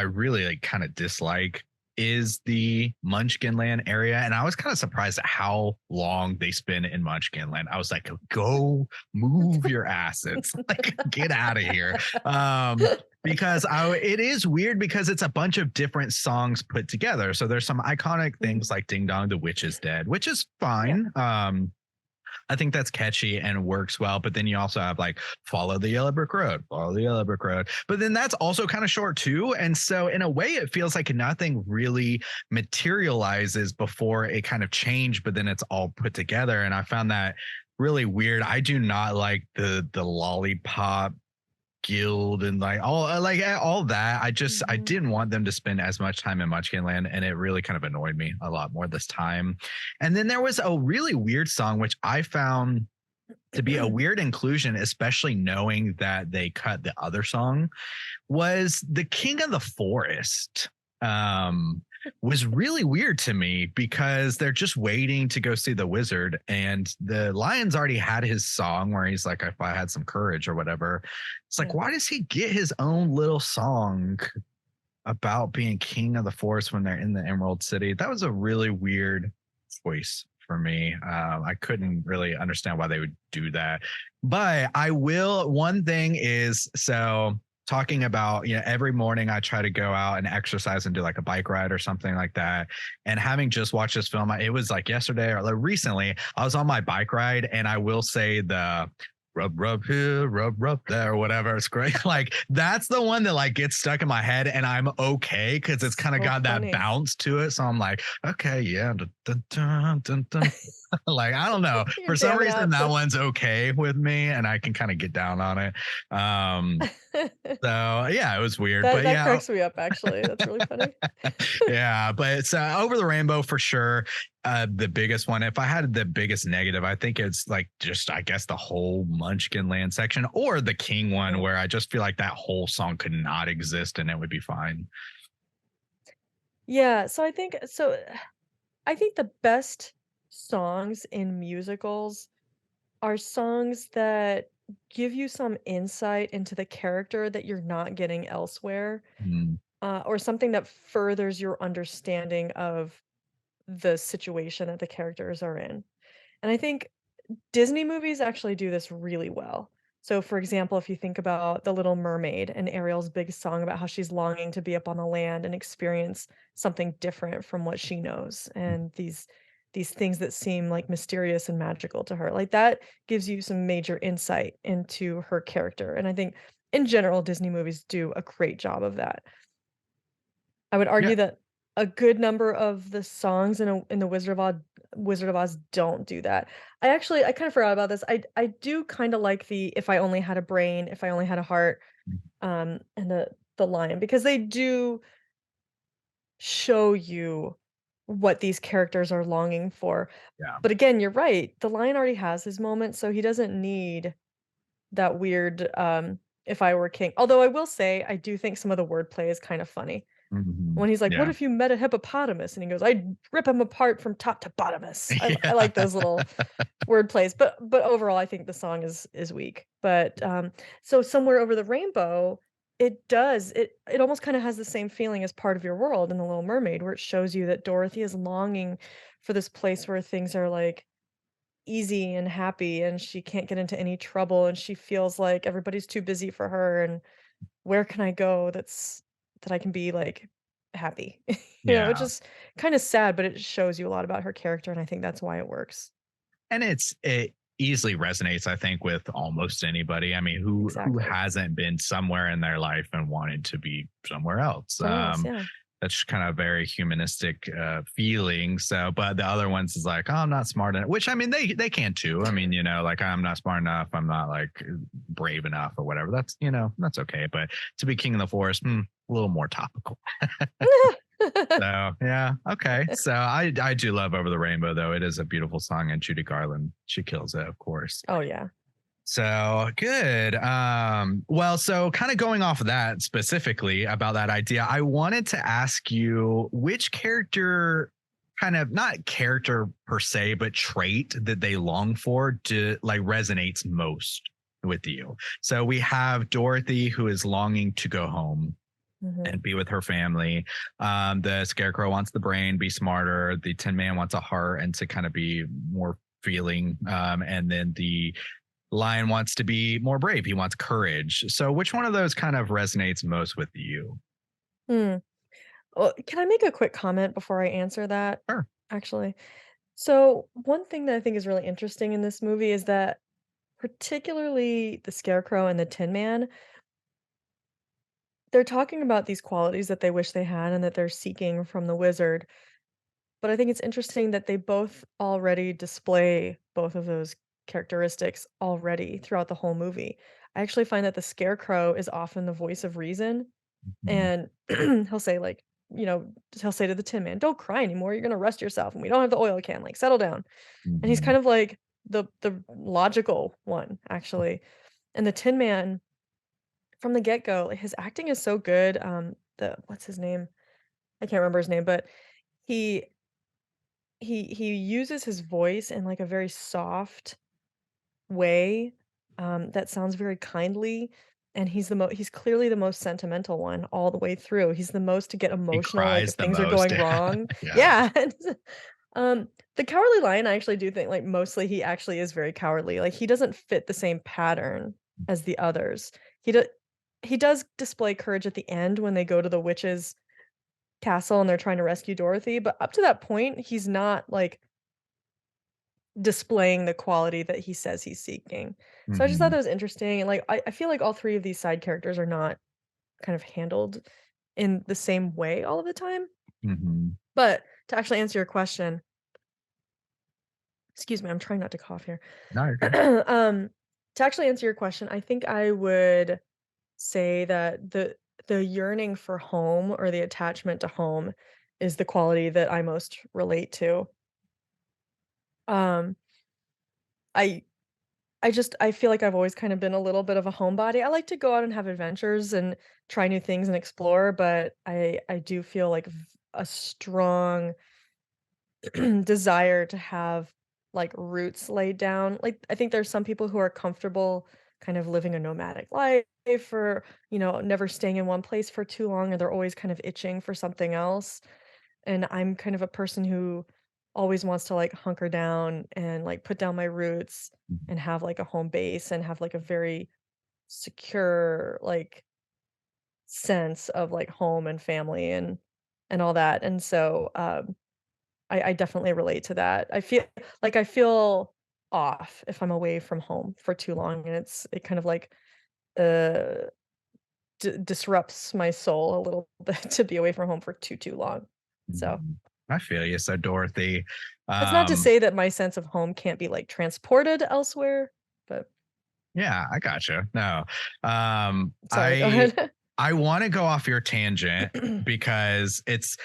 really like kind of dislike is the Munchkin Land area. And I was kind of surprised at how long they spend in Munchkin Land. I was like, go move your assets, like get out of here. Because it is weird because it's a bunch of different songs put together. So there's some iconic Mhm. things like Ding Dong, the Witch is Dead, which is Yeah. fine. I think that's catchy and works well. But then you also have like Follow the Yellow Brick Road, Follow the Yellow Brick Road. But then that's also kind of short too. And so in a way, it feels like nothing really materializes before it kind of changed, but then it's all put together. And I found that really weird. I do not like the lollipop guild and all that. I Mhm. didn't want them to spend as much time in Munchkin Land, and it really kind of annoyed me a lot more this time. And then there was a really weird song which I found to be a weird inclusion, especially knowing that they cut the other song, was the King of the Forest. Um, was really weird to me because they're just waiting to go see the wizard, and the lion's already had his song where he's like, if I had some courage or whatever. It's like, Yeah. why does he get his own little song about being king of the forest when they're in the Emerald City? That was a really weird choice for me. I couldn't really understand why they would do that. But I will, one thing is, so talking about, every morning I try to go out and exercise and do like a bike ride or something like that. And having just watched this film, it was like yesterday or like recently, I was on my bike ride, and I will say the rub here, rub there, or whatever. It's great. Like that's the one that like gets stuck in my head, and I'm okay because it's kind of So got that funny. bounce to it. So I'm like, okay, yeah. Dun, dun, dun, dun, dun. Like I don't know. You're For some jamming reason out that to one's okay with me, and I can kind of get down on it. So yeah, it was weird. That But that yeah, cracks me up, actually. That's really funny. yeah, but it's Over the Rainbow for sure. The biggest one, if I had the biggest negative, I think it's like just, I guess, the whole Munchkin Land section, or the King one, Yeah. where I just feel like that whole song could not exist and it would be fine. Yeah, I think the best songs in musicals are songs that give you some insight into the character that you're not getting elsewhere, Mm, or something that furthers your understanding of the situation that the characters are in. And I think Disney movies actually do this really well. So, for example, if you think about The Little Mermaid and Ariel's big song about how she's longing to be up on the land and experience something different from what she knows, and these things that seem like mysterious and magical to her. Like that gives you some major insight into her character. And I think in general Disney movies do a great job of that. I would yeah. argue that a good number of the songs in The Wizard of Oz Wizard of Oz don't do that. I kind of forgot about this. I do kind of like the if I only had a brain, if I only had a heart, and the lion because they do show you what these characters are longing for. Yeah. But again, you're right. The lion already has his moment, so he doesn't need that weird if I were king. Although I will say I do think some of the wordplay is kind of funny. Mhm. When he's like, "What Yeah. if you met a hippopotamus?" And he goes, "I'd rip him apart from top to bottomus." I Yeah. like those little word plays, but overall, I think the song is weak. But, so Somewhere Over the Rainbow, it almost kinda has the same feeling as Part of Your World in The Little Mermaid, where it shows you that Dorothy is longing for this place where things are, like, easy and happy, and she can't get into any trouble, and she feels like everybody's too busy for her, and where can I go that I can be, like, happy? Which Yeah. is kinda sad, but it shows you a lot about her character, and I think that's why it works. And it easily resonates, I think, with almost anybody. I mean, who Exactly. hasn't been somewhere in their life and wanted to be somewhere else? Somewhere else, yeah. That's kind of very humanistic feeling. So, but the other ones is like, oh, I'm not smart enough. Which I mean, they can too. I mean, like I'm not smart enough. I'm not like brave enough or whatever. That's that's okay. But to be king of the forest, a little more topical. So yeah, okay. So I do love Over the Rainbow though. It is a beautiful song, and Judy Garland, she kills it, of course. Oh, yeah. So good. Well, so kind of going off of that specifically about that idea, I wanted to ask you which character, kind of not character per se, but trait that they long for to like resonates most with you. So we have Dorothy, who is longing to go home Mhm. and be with her family. The Scarecrow wants the brain, be smarter. The Tin Man wants a heart and to kind of be more feeling. And then the Lion wants to be more brave. He wants courage. So, which one of those kind of resonates most with you? Hmm. Well, can I make a quick comment before I answer that, Sure. actually? So, one thing that I think is really interesting in this movie is that particularly the Scarecrow and the Tin Man, they're talking about these qualities that they wish they had and that they're seeking from the wizard. But I think it's interesting that they both already display both of those characteristics already throughout the whole movie. I actually find that the Scarecrow is often the voice of reason, Mhm. and he'll say, like, you know, he'll say to the Tin Man, "Don't cry anymore, you're gonna rust yourself, and we don't have the oil can, like, settle down." And he's Mhm. kind of like the logical one, actually. And the Tin Man, from the get-go, his acting is so good, the what's his name? I can't remember his name, but he he uses his voice in, like, a very soft way, that sounds very kindly, and he's clearly the most sentimental one all the way through. He's the most to get He emotional, like, cries if the things are most. going wrong. Yeah. Yeah, and, the Cowardly Lion, I actually do think, like, mostly he actually is very cowardly, like, he doesn't fit the same pattern as the others. He do he does display courage at the end when they go to the witch's castle and they're trying to rescue Dorothy, but up to that point, he's not, like, displaying the quality that he says he's seeking. So I just thought Mhm. that was interesting, and, like, I feel like all 3 of these side characters are not kind of handled in the same way all of the time. Mhm. But to actually answer your question, excuse me, I'm trying not to cough here. No, you're good. Um, to actually answer your question, I think I would say that the yearning for home or the attachment to home is the quality that I most relate to. Um, I I feel like I've always kind of been a little bit of a homebody. I like to go out and have adventures and try new things and explore, but I do feel like a strong desire to have like roots laid down. Like I think there's some people who are comfortable kind of living a nomadic life or, never staying in one place for too long and they're always kind of itching for something else. And I'm kind of a person who always wants to, like, hunker down and, like, put down my roots Mhm. and have, like, a home base and have, like, a very secure, like, sense of, like, home and family and all that, and so, I definitely relate to that. I feel off if I'm away from home for too long, and it kind of, like, uh, disrupts my soul a little bit to be away from home for too long. So, Mhm. I feel you. So Dorothy, It's not to um, say that my sense of home can't be, like, transported elsewhere, but yeah, I gotcha. No, sorry, go I ahead. I want to go off your tangent because it's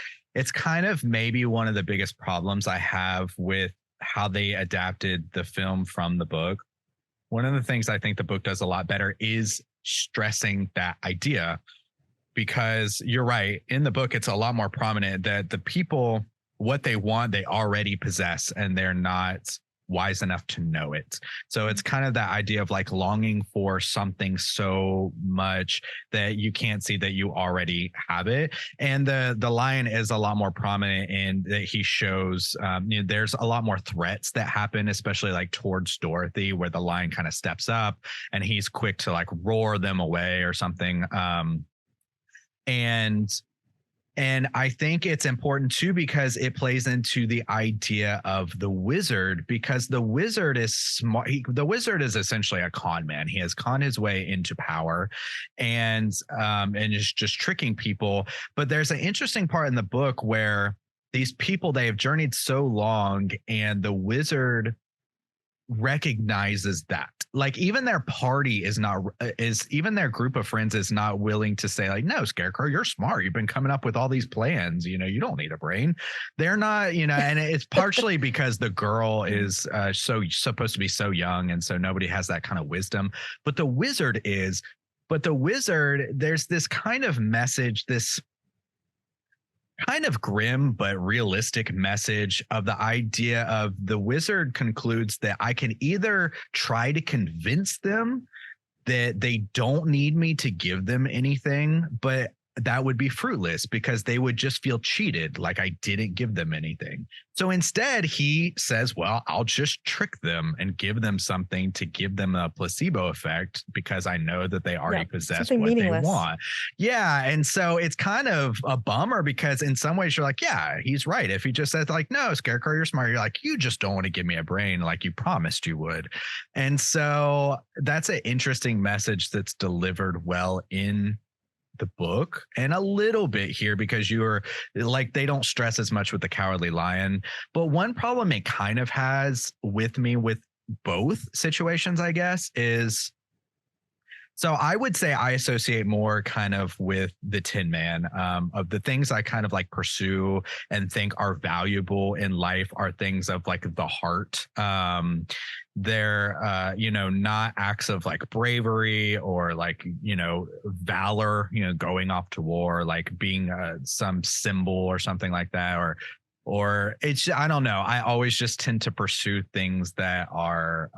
kind of maybe one of the biggest problems I have with how they adapted the film from the book. One of the things I think the book does a lot better is stressing that idea, because you're right. In the book, it's a lot more prominent that the people, what they want, they already possess, and they're not wise enough to know it. So it's kind of that idea of like longing for something so much that you can't see that you already have it. And the lion is a lot more prominent in that he shows. There's a lot more threats that happen, especially like towards Dorothy, where the lion kind of steps up and he's quick to like roar them away or something. And I think it's important too because it plays into the idea of the wizard, because the wizard is smart. The wizard is essentially a con man. He has conned his way into power, and is just tricking people. But there's an interesting part in the book where these people, they have journeyed so long, and the wizard recognizes that, like, even their party is not, is even their group of friends is not willing to say like, no, Scarecrow, you're smart, you've been coming up with all these plans, you don't need a brain. They're not, and it's partially because the girl is so supposed to be so young, and so nobody has that kind of wisdom, but the wizard is. But the wizard, there's this kind of message, this kind of grim but realistic message of the idea of the wizard concludes that I can either try to convince them that they don't need me to give them anything, but that would be fruitless because they would just feel cheated, like I didn't give them anything. So instead, he says, well, I'll just trick them and give them something to give them a placebo effect because I know that they already Yeah, possess something what they meaningless. want. Yeah. And so it's kind of a bummer because in some ways you're like, yeah, he's right. If he just says, like, no, Scarecrow, you're smart, you're like, you just don't want to give me a brain like you promised you would. And so that's an interesting message that's delivered well in the book, and a little bit here because you're like, they don't stress as much with the Cowardly Lion. But one problem it kind of has with me with both situations, I guess, is, so I would say I associate more kind of with the Tin Man. Of the things I kind of like pursue and think are valuable in life are things of like the heart. They're not acts of like bravery or like valor, going off to war, like being some symbol or something like that, or it's, I don't know, I always just tend to pursue things that are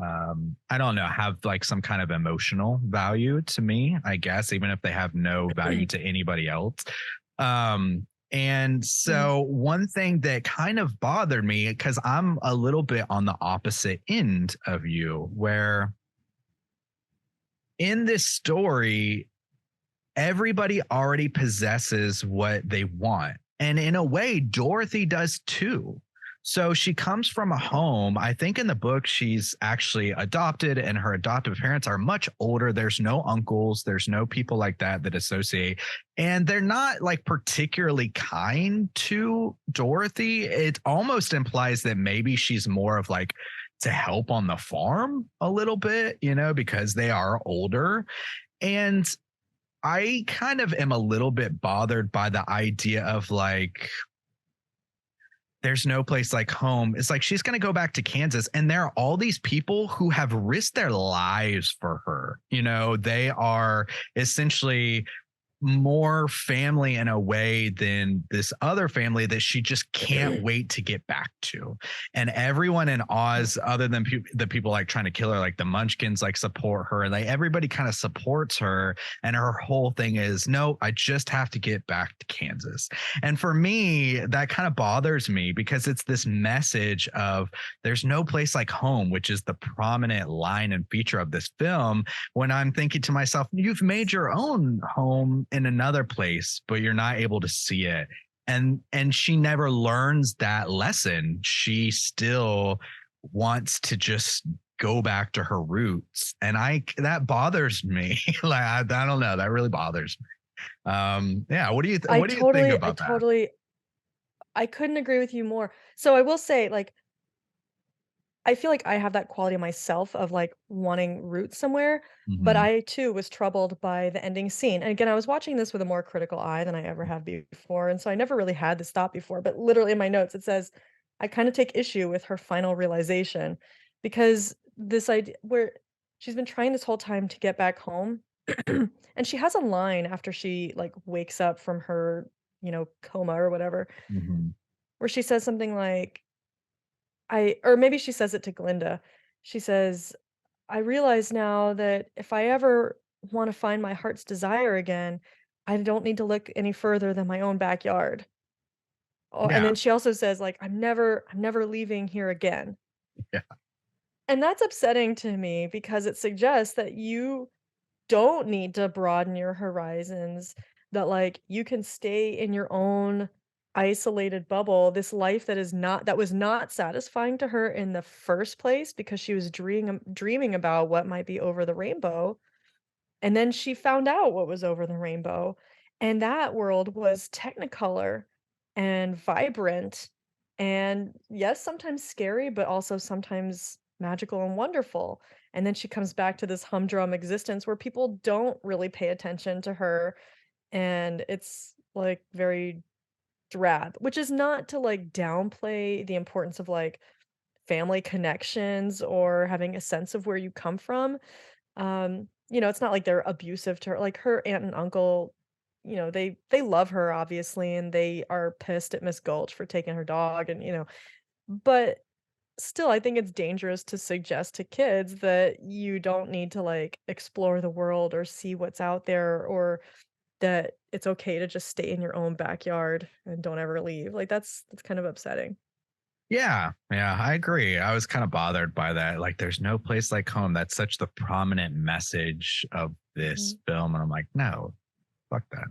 I don't know, have like some kind of emotional value to me, I guess, even if they have no value to anybody else. And Mhm. so one thing that kind of bothered me, because I'm a little bit on the opposite end of you, where in this story everybody already possesses what they want. And in a way, Dorothy does too. So she comes from a home. I think in the book, she's actually adopted, and her adoptive parents are much older. There's no uncles, there's no people like that that associate. And they're not like particularly kind to Dorothy. It almost implies that maybe she's more of like to help on the farm a little bit, because they are older. And I kind of am a little bit bothered by the idea of like, there's no place like home. It's like she's going to go back to Kansas, and there are all these people who have risked their lives for her. They are essentially more family in a way than this other family that she just can't wait to get back to. And everyone in Oz, other than the people like trying to kill her, like the Munchkins, like support her, and like everybody kind of supports her. And her whole thing is, no, I just have to get back to Kansas. And for me, that kind of bothers me because it's this message of there's no place like home, which is the prominent line and feature of this film. When I'm thinking to myself, you've made your own home in another place, but you're not able to see it. And she never learns that lesson. She still wants to just go back to her roots. And that bothers me. Like, I don't know. That really bothers me. Yeah. I What do you think totally I about that? totally I couldn't agree with you more. So I will say, like, I feel like I have that quality myself of, like, wanting roots somewhere, but Mhm. I too was troubled by the ending scene, and again, I was watching this with a more critical eye than I ever have before, and so I never really had this thought before, but literally in my notes, it says, "I kinda take issue with her final realization," because this idea where she's been trying this whole time to get back home, and she has a line after she, like, wakes up from her, coma or whatever, Mhm. where she says something like, or maybe she says it to Glinda. She says, "I realize now that if I ever wanna find my heart's desire again, I don't need to look any further than my own backyard." And Yeah. then she also says, like, "I'm never leaving here again." Yeah. And that's upsetting to me because it suggests that you don't need to broaden your horizons, that, like, you can stay in your own isolated bubble, this life that was not satisfying to her in the first place because she was dreaming about what might be over the rainbow, and then she found out what was over the rainbow, and that world was technicolor and vibrant and, yes, sometimes scary, but also sometimes magical and wonderful. And then she comes back to this humdrum existence where people don't really pay attention to her, and it's, like, very drab, which is not to, like, downplay the importance of, like, family connections or having a sense of where you come from. It's not like they're abusive to her. Like her aunt and uncle, they love her obviously, and they are pissed at Miss Gulch for taking her dog, and but still, I think it's dangerous to suggest to kids that you don't need to like explore the world or see what's out there, or that it's okay to just stay in your own backyard and don't ever leave. Like that's kind of upsetting. Yeah, yeah, I agree. I was kind of bothered by that. Like, there's no place like home. That's such the prominent message of this Mhm. film. And I'm like, no, fuck that.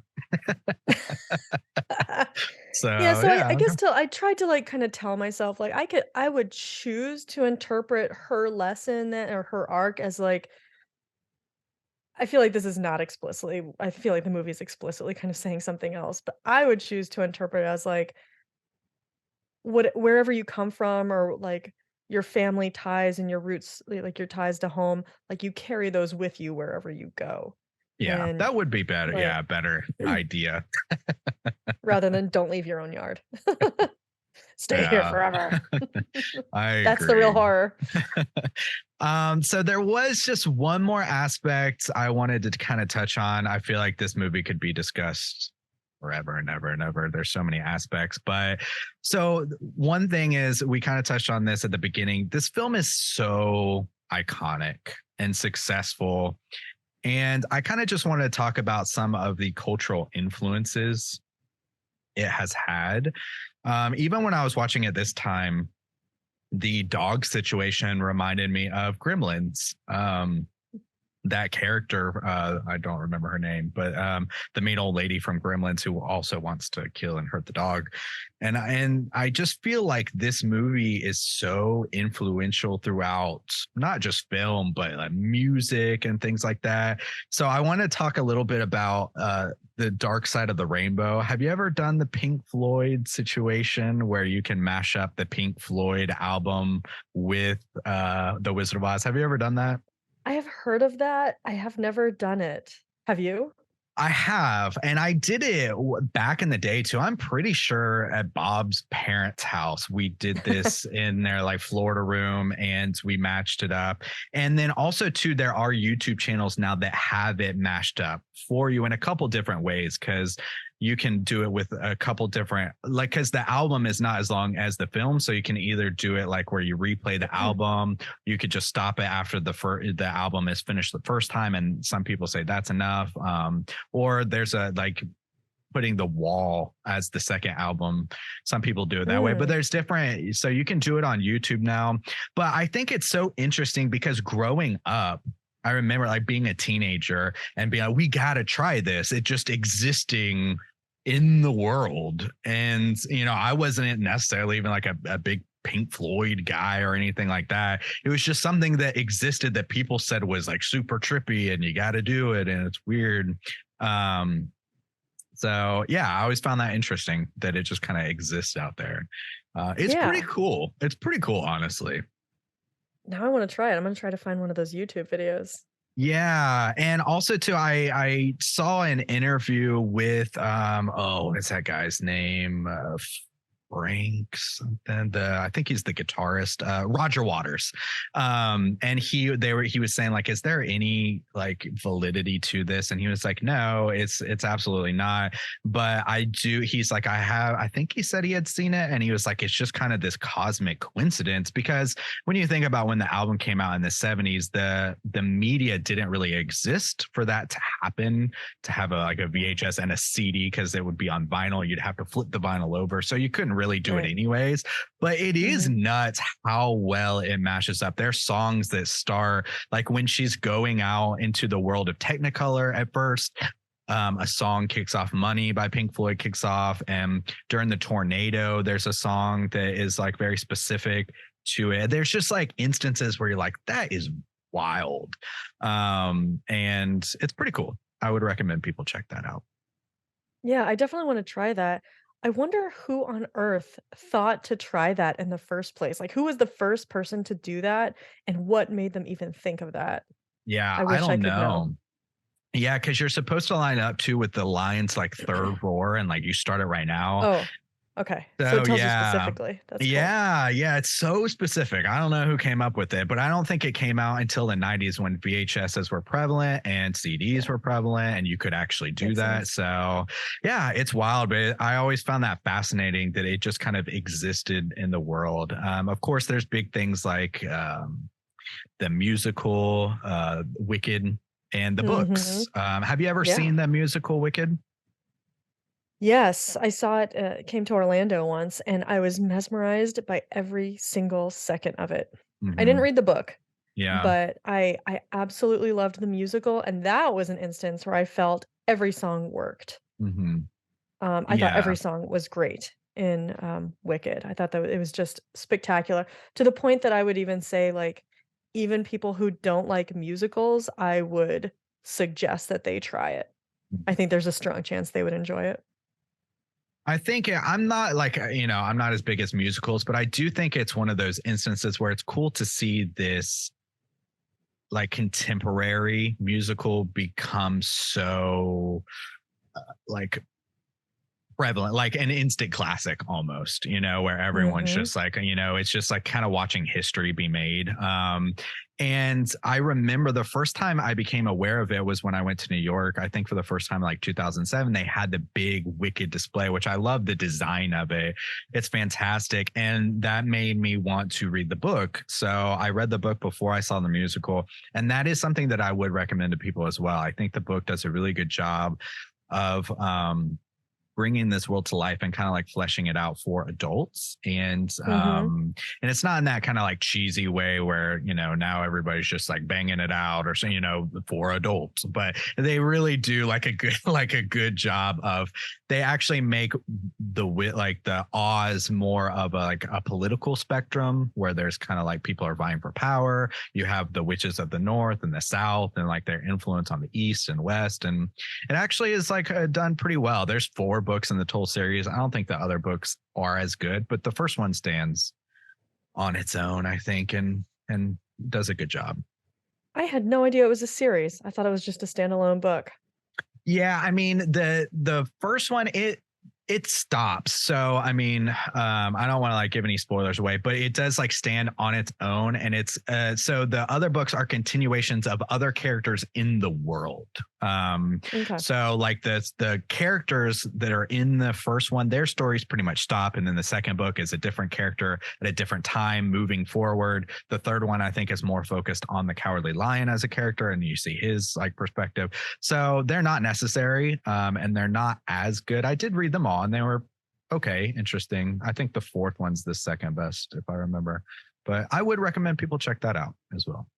Yeah, So so I yeah, guess I tried to like kind of tell myself like I would choose to interpret her lesson or her arc as like I feel like this is not explicitly I feel like the movie is explicitly kind of saying something else, but I would choose to interpret it as like wherever you come from, or like your family ties and your roots, like your ties to home, like you carry those with you wherever you go. yeah, And that would be better. like Yeah, better idea. rather than don't leave your own yard. Stay here Yeah, forever. I That's the real agree. horror. So there was just one more aspect I wanted to kind of touch on. I feel like this movie could be discussed forever and ever and ever. There's so many aspects. But so one thing is, we kind of touched on this at the beginning. This film is so iconic and successful. And I kind of just wanted to talk about some of the cultural influences it has had. Even when I was watching it this time, the dog situation reminded me of Gremlins. That character, I don't remember her name, but the main old lady from Gremlins who also wants to kill and hurt the dog. And I just feel like this movie is so influential throughout not just film, but like music and things like that. So I want to talk a little bit about the dark side of the rainbow. Have you ever done the Pink Floyd situation where you can mash up the Pink Floyd album with the Wizard of Oz? Have you ever done that? I have heard of that. I have never done it. Have you? I have, and I did it back in the day too. I'm pretty sure at Bob's parents' house, we did this in their like Florida room and we matched it up. And then also too, there are YouTube channels now that have it mashed up for you in a couple different ways, because you can do it with a couple different, like, because the album is not as long as the film, so you can either do it like where you replay the album. You could just stop it after the album is finished the first time, and some people say that's enough. Or there's a like putting The Wall as the second album. Some people do it that way, but Mm. there's different. So you can do it on YouTube now. But I think it's so interesting because growing up, I remember like being a teenager and being like, we got to try this. It just existing in the world. And, I wasn't necessarily even like a big Pink Floyd guy or anything like that. It was just something that existed that people said was like super trippy and you got to do it. And it's weird. Um, So yeah, I always found that interesting that it just kind of exists out there. It's pretty Yeah. cool. It's pretty cool, honestly. Now I want to try it. I'm going to try to find one of those YouTube videos. Yeah, and also too, I saw an interview with what's that guy's name? Frank something. I think he's the guitarist, Roger Waters. And he was saying like, is there any like validity to this? And he was like, no, it's absolutely not. But he's like, I think he said he had seen it, and he was like, it's just kind of this cosmic coincidence, because when you think about when the album came out in the 70s, the media didn't really exist for that to happen, to have like a VHS and a CD, because it would be on vinyl. You'd have to flip the vinyl over. So you couldn't really do it Right. anyways. But it is Mhm. nuts how well it mashes up. There's songs that start like when she's going out into the world of Technicolor at first. A song kicks off, Money by Pink Floyd kicks off, and during the tornado there's a song that is like very specific to it. There's just like instances where you're like, that is wild. And it's pretty cool. I would recommend people check that out. Yeah, I definitely want to try that. I wonder who on earth thought to try that in the first place. Like, who was the first person to do that, and what made them even think of that? Yeah, I I wish I don't could know. know. Yeah, because you're supposed to line up too with the lion's like third roar, and like you start it right now. Oh, okay. So it So tells you yeah. specifically. That's cool. Yeah, it's so specific. I don't know who came up with it, but I don't think it came out until the 90s when VHSs were prevalent and CDs Yeah, were prevalent, and you could actually do makes that. sense. So yeah, it's wild, but I always found that fascinating that it just kind of existed in the world. Of course, there's big things like the musical Wicked and the books. Mhm. Have you ever Yeah. seen the musical Wicked? Yes, I saw it, came to Orlando once, and I was mesmerized by every single second of it. I didn't Hmm. read the book, Yeah. but I absolutely loved the musical, and that was an instance where I felt every song worked. Hmm. I thought Yeah. every song was great in, Wicked. I thought that it was just spectacular, to the point that I would even say, like, even people who don't like musicals, I would suggest that they try it. I think there's a strong chance they would enjoy it. I think I'm not like, I'm not as big as musicals, but I do think it's one of those instances where it's cool to see this like contemporary musical become so like prevalent, like an instant classic almost, where everyone's Mhm. just like, it's just like kind of watching history be made. And I remember the first time I became aware of it was when I went to New York. I think for the first time, like 2007, they had the big Wicked display, which I love the design of it. It's fantastic. And that made me want to read the book. So I read the book before I saw the musical. And that is something that I would recommend to people as well. I think the book does a really good job of bringing this world to life and kind of like fleshing it out for adults. Mhm. And it's not in that kind of like cheesy way where now everybody's just like banging it out or so, for adults, but they really do like a good like a good job of, they actually make like the Oz more of like a political spectrum where there's kind of like people are vying for power. You have the witches of the north and the south and like their influence on the east and west, and it actually is like done pretty well. There's 4 books in the total series. I don't think the other books are as good, but the first one stands on its own, I think, and does a good job. I had no idea it was a series. I thought it was just a standalone book. Yeah, I mean the first one, it stops. So I mean, I don't want to like give any spoilers away, but it does like stand on its own, and it's so the other books are continuations of other characters in the world. Okay. So like the characters that are in the first one, their stories pretty much stop, and then the second book is a different character at a different time moving forward. The third one I think is more focused on the Cowardly Lion as a character, and you see his like perspective. So they're not necessary, and they're not as good. I did read them all, and they were okay, interesting. I think the fourth one's the second best, if I remember. But I would recommend people check that out as well.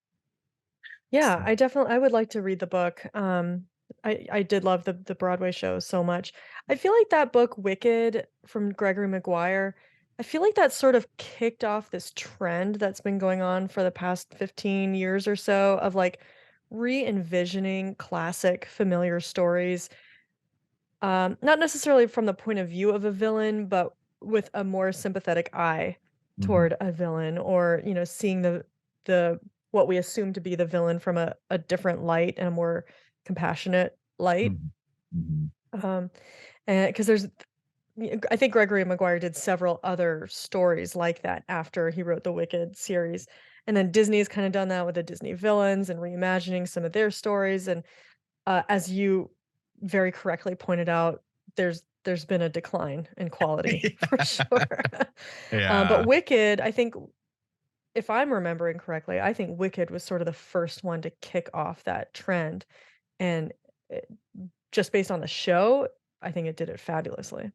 Yeah, So, I would like to read the book. I did love the Broadway show so much. I feel like that book Wicked from Gregory Maguire, I feel like that sort of kicked off this trend that's been going on for the past 15 years or so of like re-envisioning classic familiar stories Not necessarily from the point of view of a villain, but with a more sympathetic eye Mhm, toward a villain, or seeing the what we assume to be the villain from a different light and a more compassionate light. mhm, mhm, Um, and because I think Gregory Maguire did several other stories like that after he wrote the Wicked series. And then Disney's kind of done that with the Disney villains and reimagining some of their stories. And as you very correctly pointed out, there's been a decline in quality for sure. But yeah. Wicked, I think, if I'm remembering correctly, I think Wicked was sort of the first one to kick off that trend, and it, just based on the show, I think it did it fabulously.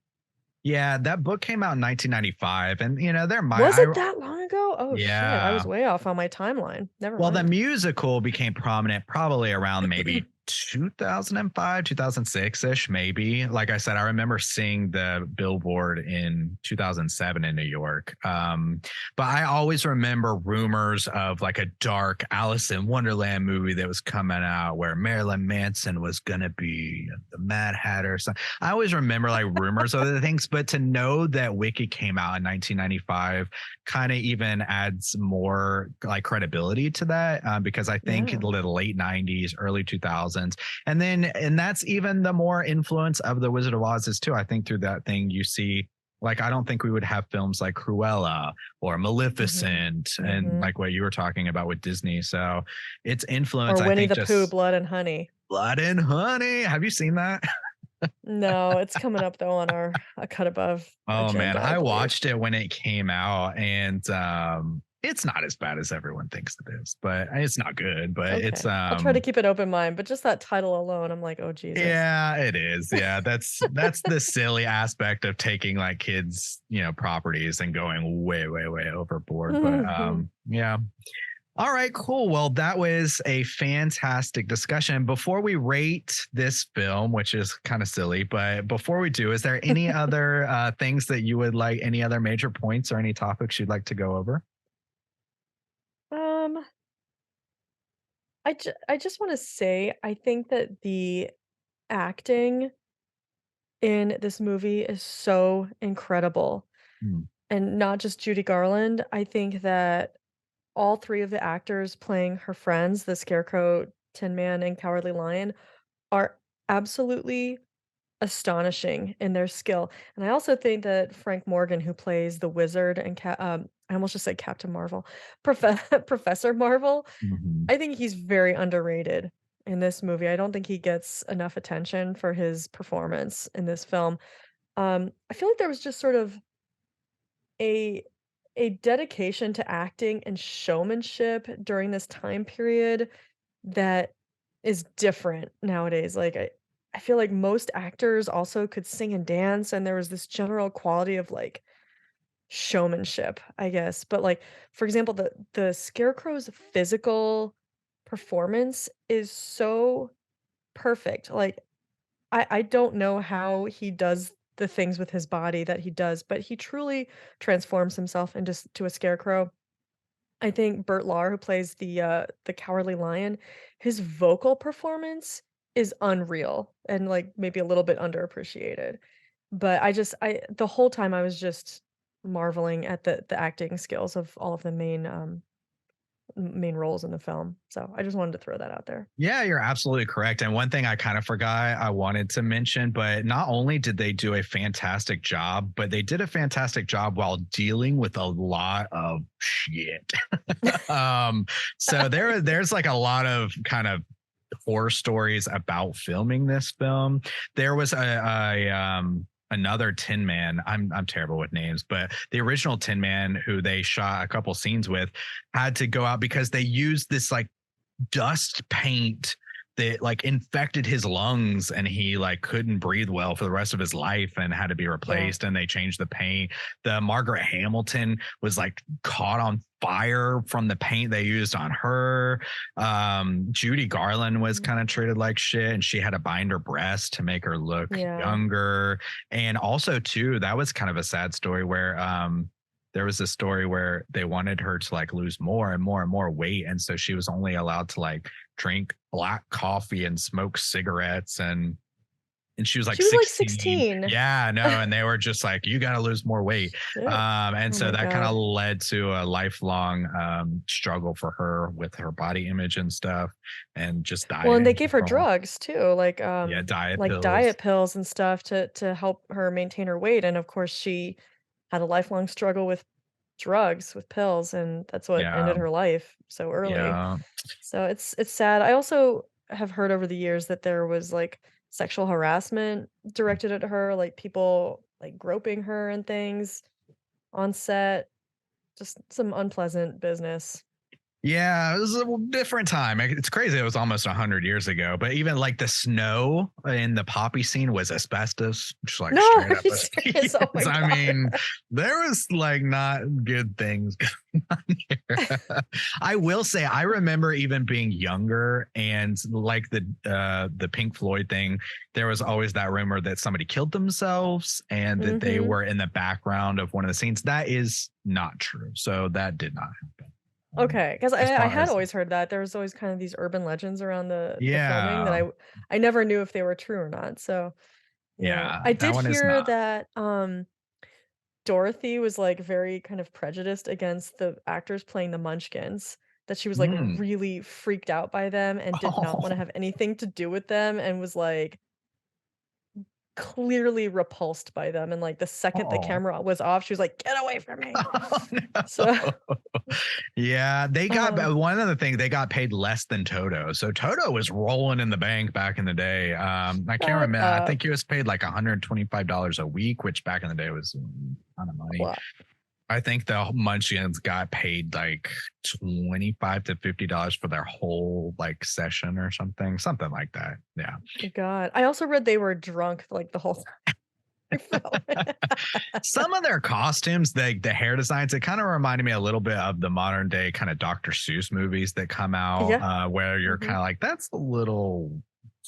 Yeah, that book came out in 1995, and, there might Was I it that long ago? Oh shit, I yeah. was way off on my timeline. Never Well, the mind. musical became prominent probably around maybe 2005, 2006-ish, maybe. Like I said, I remember seeing the billboard in 2007 in New York. But I always remember rumors of like a dark Alice in Wonderland movie that was coming out where Marilyn Manson was going to be the Mad Hatter. So I always remember like rumors of the things, but to know that Wicked came out in 1995 kind of even adds more like credibility to that, because I think Yeah. the late 90s, early 2000s, and that's even the more influence of the Wizard of Oz is too. I think through that thing you see, like, I don't think we would have films like Cruella or Mhm. Maleficent and Mhm. like what you were talking about with Disney. So its influence, Or I Winnie think, the Pooh, just Blood and Honey. Blood and Honey. Have you seen that? No, it's coming up though on our A Cut Above Oh man, agenda, I I believe. watched it when it came out, and it's not as bad as everyone thinks it is, but it's not good, but it's Okay. I'll try to keep an open mind, but just that title alone, I'm like, "Oh, Jesus." yeah, it is. Yeah, that's the silly aspect of taking like kids, properties and going way, way, way overboard. But yeah. All right, cool. Well, that was a fantastic discussion. Before we rate this film, which is kind of silly, but before we do, is there any other things that you would like, any other major points or any topics you'd like to go over? Um, I just wanna say, I think that the acting in this movie is so incredible, Hmm. and not just Judy Garland. I think that all 3 of the actors playing her friends, the Scarecrow, Tin Man, and Cowardly Lion, are absolutely astonishing in their skill, and I also think that Frank Morgan, who plays the wizard and I almost just said Captain Marvel, Professor Marvel, Mhm. I think he's very underrated in this movie. I don't think he gets enough attention for his performance in this film. I feel like there was just sort of a a dedication to acting and showmanship during this time period that is different nowadays. Like I feel like most actors also could sing and dance, and there was this general quality of like showmanship, I guess. But like, for example, the Scarecrow's physical performance is so perfect. Like I don't know how he does the things with his body that he does, but he truly transforms himself into to a scarecrow. I think Burt Lahr, who plays the Cowardly Lion, his vocal performance is unreal and, like, maybe a little bit underappreciated. But I the whole time I was just marveling at the acting skills of all of the main roles in the film. So I just wanted to throw that out there. Yeah, you're absolutely correct. And one thing I kind of forgot I wanted to mention, but not only did they do a fantastic job, but they did a fantastic job while dealing with a lot of shit. um, so there's like a lot of kind of horror stories about filming this film. There was another Tin Man. I'm terrible with names, but the original Tin Man who they shot a couple scenes with had to go out because they used this like dust paint that like infected his lungs and he like couldn't breathe well for the rest of his life and had to be Yeah. replaced, and they changed the paint. The Margaret Hamilton was like caught on fire from the paint they used on her. Judy Garland was Mhm. kind of treated like shit, and she had to bind her breast to make her look Yeah. younger. And also too, that was kind of a sad story where there was a story where they wanted her to like lose more and more and more weight, and so she was only allowed to like drink black coffee and smoke cigarettes. And and she was like She was like 16. 16. Yeah, no, and they were just like, you got to lose more weight. Shit. And Oh so my that kind of God. led to a lifelong struggle for her with her body image and stuff, and just Well, and dieting they gave her for a while. drugs too, Yeah, diet like pills. diet pills and stuff to help her maintain her weight, and of course she had a lifelong struggle with drugs, with pills, and that's what Yeah, ended her life so early. yeah. So it's sad. I also have heard over the years that there was, like, sexual harassment directed at her, like, people, like, groping her and things on set, just some unpleasant business. Yeah, it was a different time. It's crazy. It was almost 100 years ago. But even like the snow in the poppy scene was asbestos, just like No, straight are up. you serious? Oh my I god. mean, there was like not good things going on here. I will say, I remember even being younger and like the Pink Floyd thing. There was always that rumor that somebody killed themselves and that they Mhm. were in the background of one of the scenes. That is not true. So that did not happen. Okay, 'cause As I far had as always heard that. There was always kind of these urban legends around the filming that yeah, I never knew if they were true or not, so, yeah. yeah, I that did one is hear not. that, Dorothy was, like, very kind of prejudiced against the actors playing the Munchkins, that she was, like, Mm. really freaked out by them and did not wanna Oh, have anything to do with them and was, like, clearly repulsed by them, and, like, the second the oh, camera was off, she was like, "Get away from me." oh So, no. Yeah, they got uh, one other thing. They got paid less than Toto. So Toto was rolling in the bank back in the day. I can't shut remember. I think up. he was paid like $125 a week, which back in the day was a ton of money. What? I think the Munchkins got paid like $25 to $50 for their whole like session or something like that. Yeah. God. I also read they were drunk, like, the whole time filming. Some of their costumes, the hair designs, it kind of reminded me a little bit of the modern day kind of Dr. Seuss movies that come out, Yeah. where you're kind Mhm. of like, that's a little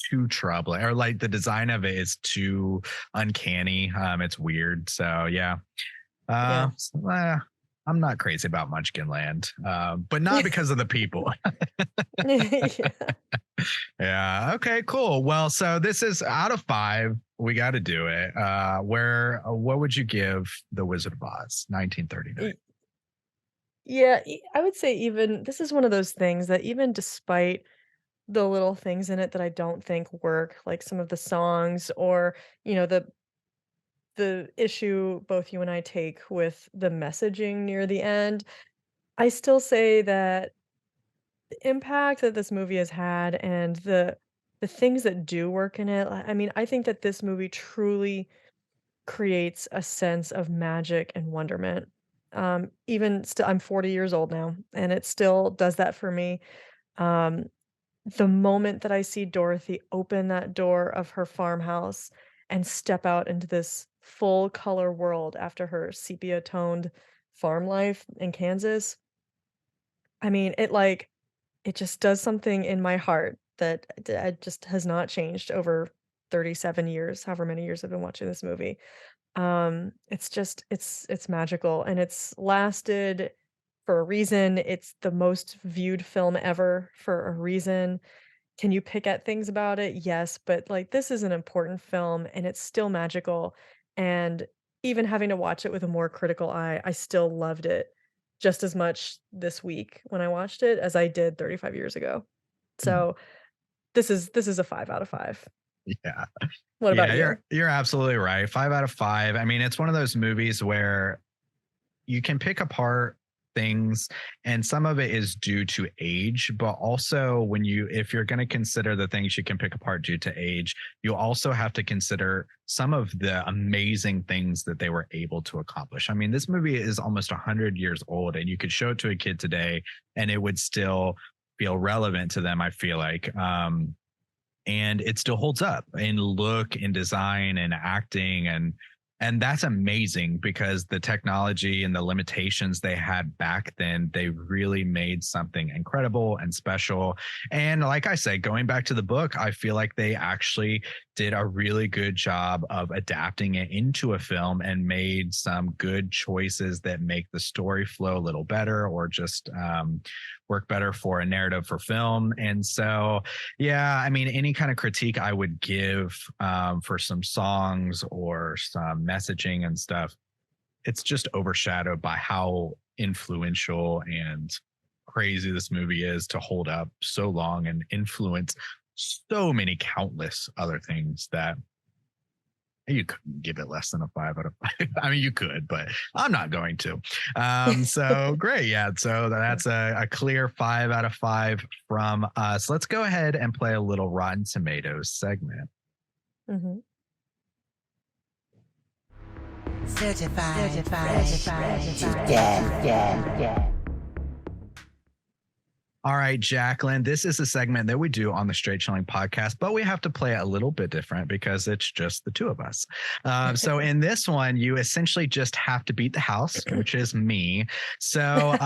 too troubling, or like the design of it is too uncanny. It's weird. So yeah. Yeah. I'm not crazy about Munchkin Land, but not because of the people. Yeah. Yeah. Okay. Cool. Well, so this is out of five. We got to do it. What would you give The Wizard of Oz, 1939? Y yeah, I would say even this is one of those things that even despite the little things in it that I don't think work, like some of the songs or, the issue both you and I take with the messaging near the end, I still say that the impact that this movie has had and the things that do work in it, I mean, I think that this movie truly creates a sense of magic and wonderment. Even still, I'm 40 years old now, and it still does that for me. Um, the moment that I see Dorothy open that door of her farmhouse and step out into this full color world after her sepia toned farm life in Kansas, I mean, it just does something in my heart that just has not changed over 37 years, however many years I've been watching this movie. It's just it's magical and it's lasted for a reason. It's the most viewed film ever for a reason. Can you pick at things about it? Yes, but like this is an important film and it's still magical. And even having to watch it with a more critical eye, I still loved it just as much this week when I watched it as I did 35 years ago. Hmm. So this is a 5 out of 5. Yeah. What about Yeah, you? you're absolutely right. 5 out of 5. I mean, it's one of those movies where you can pick apart things, and some of it is due to age, but also if you're going to consider the things you can pick apart due to age, you also have to consider some of the amazing things that they were able to accomplish. I mean, this movie is almost 100 years old, and you could show it to a kid today and it would still feel relevant to them, I feel like. And it still holds up in look and design and acting, and And that's amazing because the technology and the limitations they had back then, they really made something incredible and special. And like I said, going back to the book, I feel like they actually did a really good job of adapting it into a film and made some good choices that make the story flow a little better, or just work better for a narrative for film. And so, yeah, I mean, any kind of critique I would give for some songs or some messaging and stuff, it's just overshadowed by how influential and crazy this movie is to hold up so long and influence so many countless other things that you couldn't give it less than a 5 out of 5. I mean, you could, but I'm not going to. So great. Yeah. So that's a clear 5 out of 5 from us. Let's go ahead and play a little Rotten Tomatoes segment. Mm-hmm. Certified. Yeah. All right, Jacqueline, this is a segment that we do on the Straight Chilling podcast, but we have to play it a little bit different because it's just the two of us. So in this one, you essentially just have to beat the house, which is me. So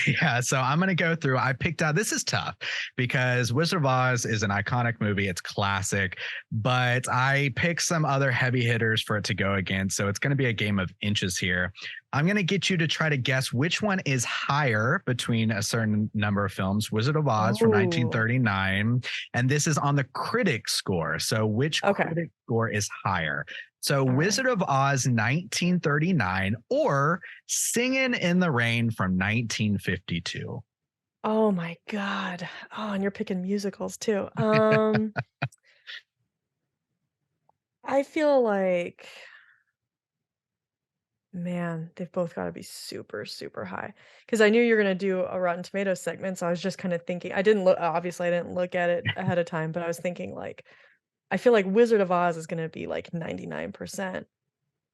yeah, so I'm going to go through. I picked out, this is tough because Wizard of Oz is an iconic movie. It's classic, but I picked some other heavy hitters for it to go against. So it's going to be a game of inches here. I'm going to get you to try to guess which one is higher between a certain number of films. Wizard of Oz from 1939. And this is on the critic score. So which critic score is higher? So Wizard of Oz 1939 or Singin' in the Rain from 1952. Oh my God. Oh, and you're picking musicals too. I feel like, man, they've both got to be super, super high. Because I knew you were going to do a Rotten Tomatoes segment. So I was just kind of thinking, I didn't look, obviously, I didn't look at it ahead of time, but I was thinking, like, I feel like Wizard of Oz is going to be like 99%.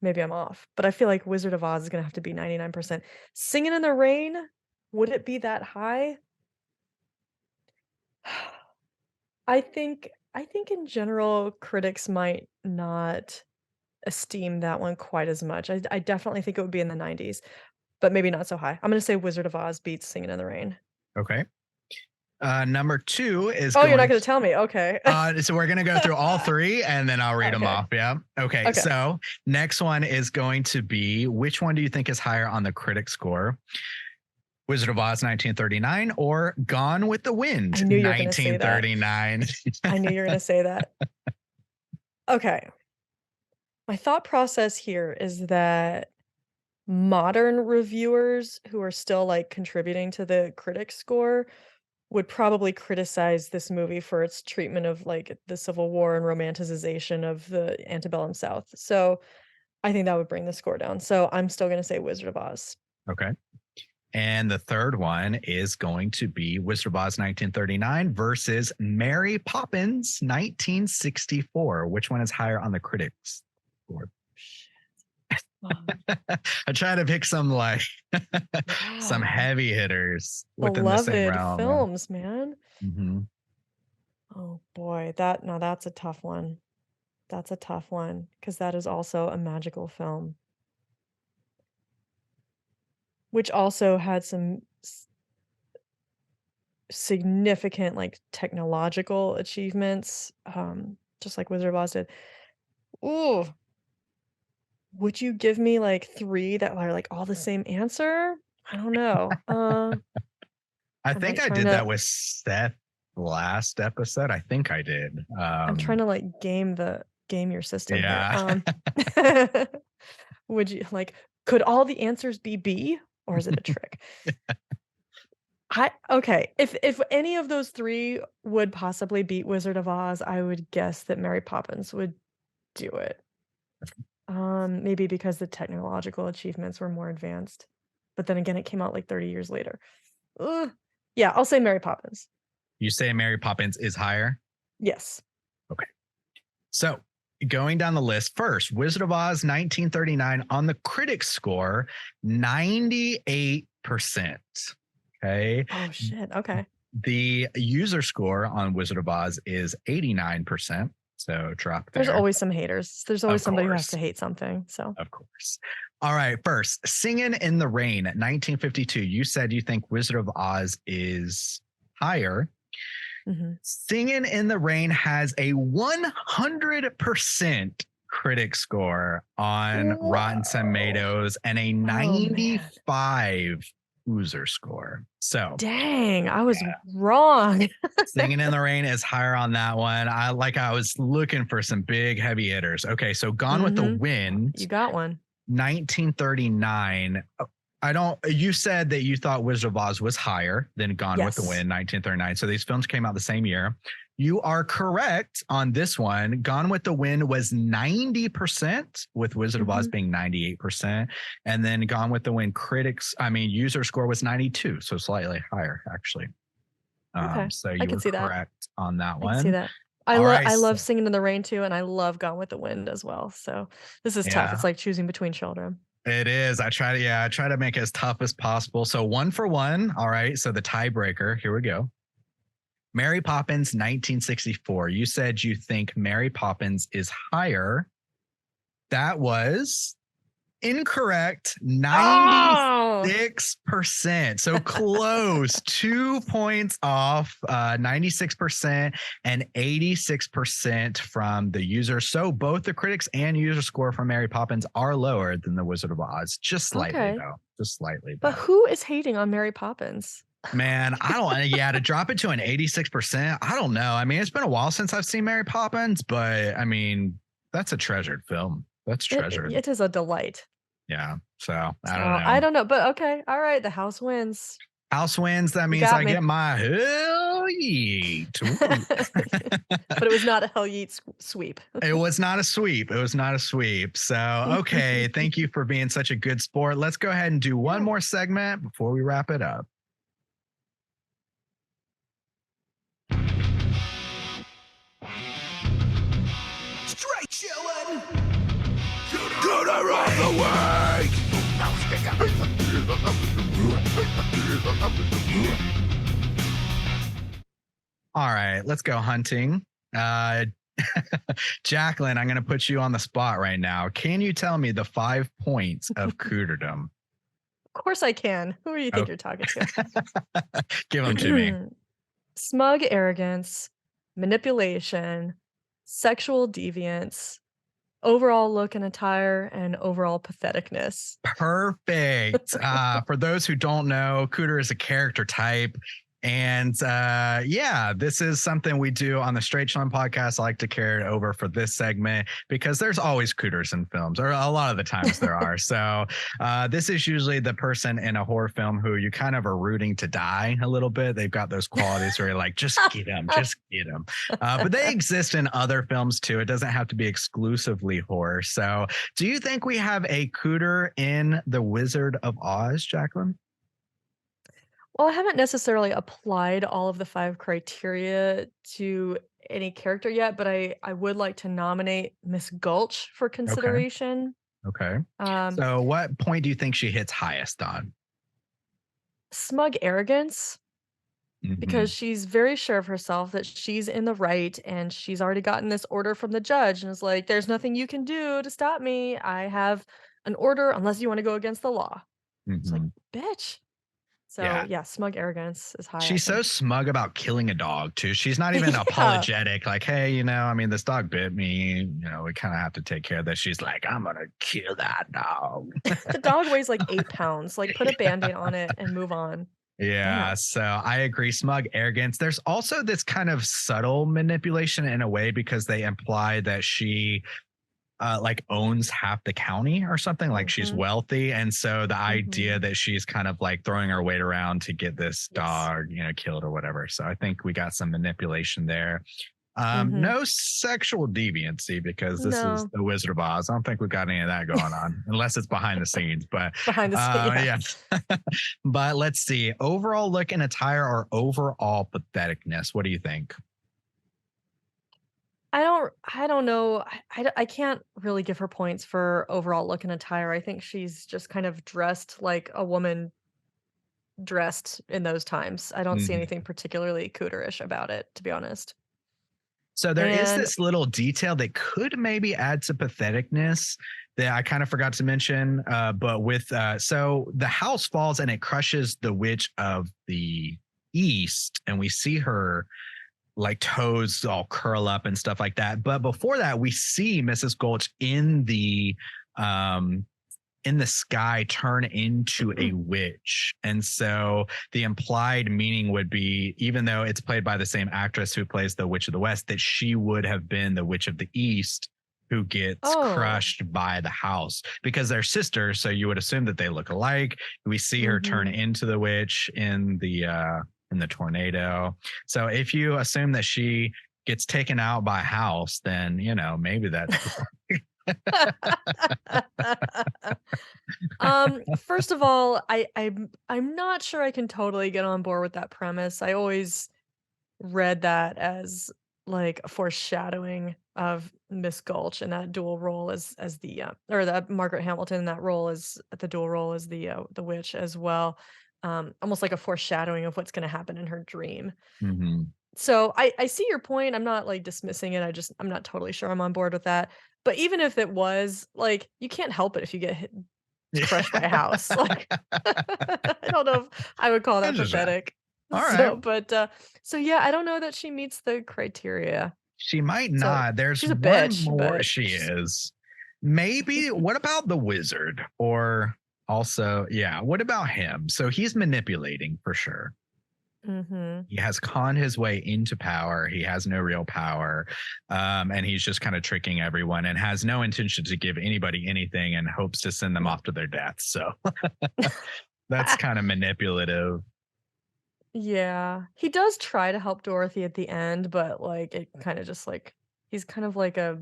Maybe I'm off, but I feel like Wizard of Oz is going to have to be 99%. Singing in the Rain, would it be that high? I think in general, critics might not esteem that one quite as much. I definitely think it would be in the 90s, but maybe not so high. I'm gonna say Wizard of Oz beats Singing in the Rain. Okay. Number 2 is Oh, you're not gonna tell me. Okay. so we're going to go through all 3 and then I'll read them Okay. off. Yeah. Okay. So next one is going to be, which one do you think is higher on the critic score? Wizard of Oz 1939 or Gone with the Wind I knew you were gonna say that. 1939? I knew you were gonna say that. Okay. My thought process here is that modern reviewers who are still like contributing to the critic score would probably criticize this movie for its treatment of like the Civil War and romanticization of the antebellum South. So I think that would bring the score down. So I'm still going to say Wizard of Oz. Okay. And the third one is going to be Wizard of Oz 1939 versus Mary Poppins 1964. Which one is higher on the critics score? I try to pick some like some heavy hitters within the same realm. Films, man. Mm-hmm. Oh boy, that's a tough one. That's a tough one because that is also a magical film, which also had some significant like technological achievements, just like Wizard of Oz did. Ooh, would you give me like 3 that are like all the same answer? I don't know. I think I did that with Seth last episode. I think I did. I'm trying to like game your system yeah. here. Would you like, could all the answers be B or is it a trick? Okay. If any of those 3 would possibly beat Wizard of Oz, I would guess that Mary Poppins would do it. Maybe because the technological achievements were more advanced. But then again, it came out like 30 years later. Ugh. Yeah, I'll say Mary Poppins. You say Mary Poppins is higher? Yes. Okay. So going down the list first, Wizard of Oz 1939 on the critic score, 98%. Okay. Oh shit. Okay. The user score on Wizard of Oz is 89%. So drop There's there. always some haters. There's always Of somebody who has course. to hate something. So Of course. All right. First, Singing in the Rain, 1952. You said you think Wizard of Oz is higher. mhm. Singing in the Rain has a 100% critic score on Rotten Tomatoes and a Oh, man. 95 user score. So Dang, I was wrong. Singing in the Rain is higher on that one. I was looking for some big heavy hitters. Okay, so Gone with the Mhm. Wind, You got one. 1939. You said that you thought Wizard of Oz was higher than Gone with the Yes. Wind, 1939. So these films came out the same year. You are correct on this one. Gone with the Wind was 90%, with Wizard of Oz Mhm. being 98%. And then Gone with the Wind user score was 92. So slightly higher, actually. Okay. So I you can were see that. correct on that I can see one. that. All right. I love Singing in the Rain too, and I love Gone with the Wind as well. So this is tough. Yeah. It's like choosing between children. It is. I try to make it as tough as possible. So 1 for 1. All right. So the tiebreaker, here we go. Mary Poppins, 1964. You said you think Mary Poppins is higher. That was incorrect. 96%. So close. 2 points off. 96% and 86% from the user. So both the critics and user score for Mary Poppins are lower than the Wizard of Oz. Just slightly, Okay. though. Just slightly. But who is hating on Mary Poppins? Man, I don't. Yeah, to drop it to an 86%, I don't know. I mean, it's been a while since I've seen Mary Poppins, but I mean, that's a treasured film. That's treasured. It is a delight. Yeah. So I So, don't know. I don't know, but okay. All right, the house wins. House wins. That You means got I me. get my hell yeet. But it was not a hell yeet sweep. It was not a sweep. It was not a sweep. So, okay. Thank you for being such a good sport. Let's go ahead and do one more segment before we wrap it up. Straight chillin'. Good around the way. All right, let's go hunting. Jacqueline, I'm going to put you on the spot right now. Can you tell me the 5 points of cooterdom? Of course I can. Who do you think you're talking to? Give them to me. Smug arrogance, manipulation, sexual deviance, overall look and attire, and overall patheticness. Perfect. For those who don't know, Cooter is a character type. And yeah, this is something we do on the Straight Chillin' podcast. I like to carry it over for this segment because there's always cooters in films, or a lot of the times there are. So this is usually the person in a horror film who you kind of are rooting to die a little bit. They've got those qualities where you're like, just get him, just get him. But they exist in other films too. It doesn't have to be exclusively horror. So do you think we have a cooter in The Wizard of Oz, Jacqueline? Well, I haven't necessarily applied all of the 5 criteria to any character yet, but I would like to nominate Miss Gulch for consideration. Okay. Um, So what point do you think she hits highest on? Smug arrogance, because she's very sure of herself that she's in the right and she's already gotten this order from the judge and is like, there's nothing you can do to stop me. I have an order unless you want to go against the law. It's like, bitch. So yeah, smug arrogance is high. She's so smug about killing a dog too. She's not even apologetic. Like, hey, I mean, this dog bit me. We kind of have to take care of this. She's like, I'm gonna kill that dog. The dog weighs like 8 pounds. Like, put a Band-Aid on it and move on. Yeah, so I agree. Smug arrogance. There's also this kind of subtle manipulation in a way because they imply that she like owns half the county or something, like she's wealthy, and so the idea that she's kind of like throwing her weight around to get this dog killed or whatever. So I think we got some manipulation there. No sexual deviancy because this is the Wizard of Oz. I don't think we've got any of that going on unless it's behind the scenes, but behind the scenes, yeah. But let's see, overall look and attire or overall patheticness, what do you think? I don't know. I can't really give her points for overall look and attire. I think she's just kind of dressed like a woman dressed in those times. I don't see anything particularly cooterish about it, to be honest. So there is And this little detail that could maybe add to patheticness that I kind of forgot to mention. But with so the house falls and it crushes the witch of the east, and we see her like toes all curl up and stuff like that. But before that, we see Mrs. Gulch in the sky turn into a witch. And so the implied meaning would be, even though it's played by the same actress who plays the Witch of the West, that she would have been the Witch of the East who gets crushed by the house, because they're sisters. So you would assume that they look alike. We see her turn into the witch in the tornado. So if you assume that she gets taken out by a house, then maybe that's First of all, I'm not sure I can totally get on board with that premise. I always read that as like a foreshadowing of Miss Gulch and that dual role as the or that Margaret Hamilton in that role as the dual role as the witch as well. Almost like a foreshadowing of what's going to happen in her dream. So I see your point. I'm not like dismissing it. I'm not totally sure I'm on board with that. But even if it was, like, you can't help it if you get crushed by a house. Like, I don't know if I would call that Interesting. pathetic. All right. So yeah, I don't know that she meets the criteria. She might So not. There's she's a one bitch, more. but She is. Maybe. What about the wizard? Or also, yeah, what about him? So he's manipulating for sure. He has conned his way into power. He has no real power. And he's just kind of tricking everyone and has no intention to give anybody anything and hopes to send them off to their deaths. So that's kind of manipulative. Yeah, he does try to help Dorothy at the end, but like it kind of just like he's kind of like a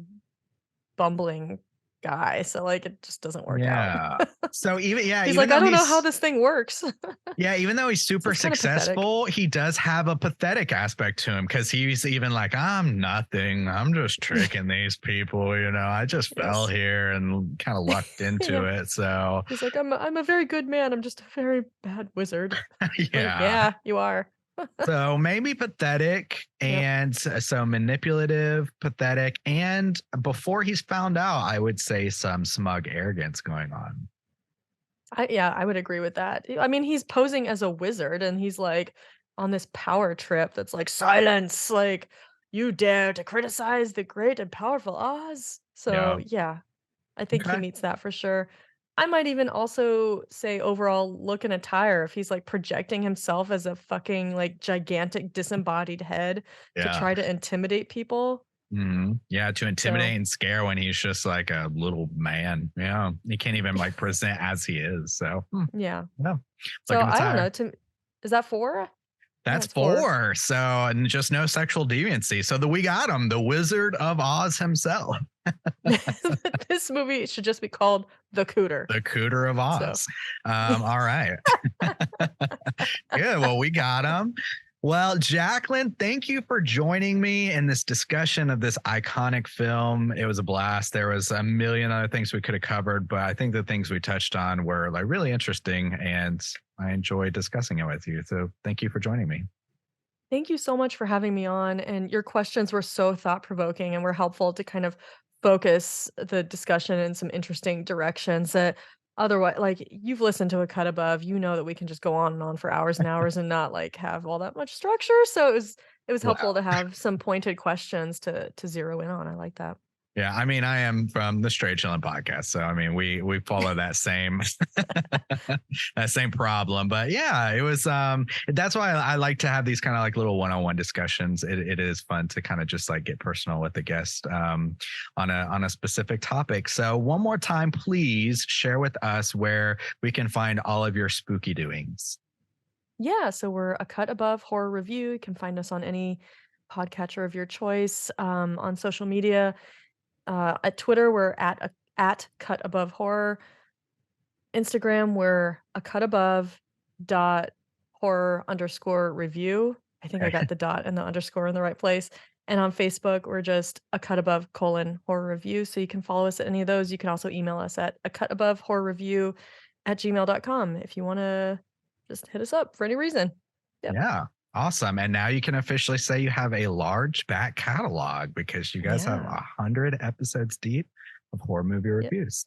bumbling guy, so like it just doesn't work out. Yeah. So even He's even like, I though don't know how he's this thing works. even though he's So super it's kind of pathetic. successful, he does have a pathetic aspect to him, because he's even like, I'm nothing. I'm just tricking these people. I just fell Yes. here and kind of lucked into Yeah. it. So He's like, I'm a very good man. I'm just a very bad wizard. Like, yeah. yeah, you are. So maybe pathetic, Yep. and so manipulative, pathetic, and before he's found out, I would say some smug arrogance going on. I would agree with that. I mean, he's posing as a wizard and he's like on this power trip that's like, silence, like, you dare to criticize the great and powerful Oz. So Yeah. yeah, I think he Okay. meets that for sure. I might even also say overall look and attire if he's like projecting himself as a fucking like gigantic disembodied head to Yeah. try to intimidate people. Yeah, to So intimidate and scare when he's just like a little man. Yeah, he can't even like present as he is. So yeah. yeah, So look at the I don't tire. know. Is that 4? Yeah, That's it's 4. 4. So, and just no sexual deviancy. So we got him, the Wizard of Oz himself, This movie should just be called The Cooter. the Cooter of So Oz. All right, good. Well, we got him. Well, Jacqueline, thank you for joining me in this discussion of this iconic film. It was a blast. There was a million other things we could have covered, but I think the things we touched on were like really interesting, and I enjoyed discussing it with you. So thank you for joining me. thank you so much for having me on. And your questions were so thought provoking and were helpful to kind of focus the discussion in some interesting directions that otherwise, like, you've listened to A Cut Above, you know that we can just go on and on for hours and hours and not like have all that much structure. So it was helpful Wow. to have some pointed questions to zero in on. I like that. Yeah, I mean, I am from the Straight Chillin' podcast, so I mean, we follow that same that same problem. But yeah, it was that's why I like to have these kind of like little one-on-one discussions. It is fun to kind of just like get personal with the guest on a specific topic. So one more time, please share with us where we can find all of your spooky doings. Yeah, so we're A Cut Above Horror Review. You can find us on any podcatcher of your choice, on social media. At Twitter, we're at Cut Above Horror. Instagram, we're A Cut Above dot horror underscore review. I think I got the dot and the underscore in the right place. And on Facebook, we're just A Cut Above horror review. So you can follow us at any of those. You can also email us at A Cut Above horror review at gmail.com if you want to just hit us up for any reason. Yep. Yeah. Awesome. And now you can officially say you have a large back catalog because you guys have Yeah. 100 episodes deep of horror movie Yep. reviews.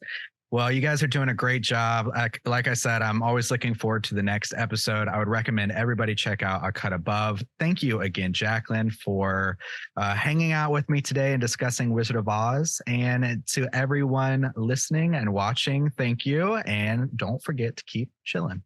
Well, you guys are doing a great job. Like I said, I'm always looking forward to the next episode. I would recommend everybody check out A Cut Above. Thank you again, Jacqueline, for hanging out with me today and discussing Wizard of Oz. And to everyone listening and watching, thank you. And don't forget to keep chilling.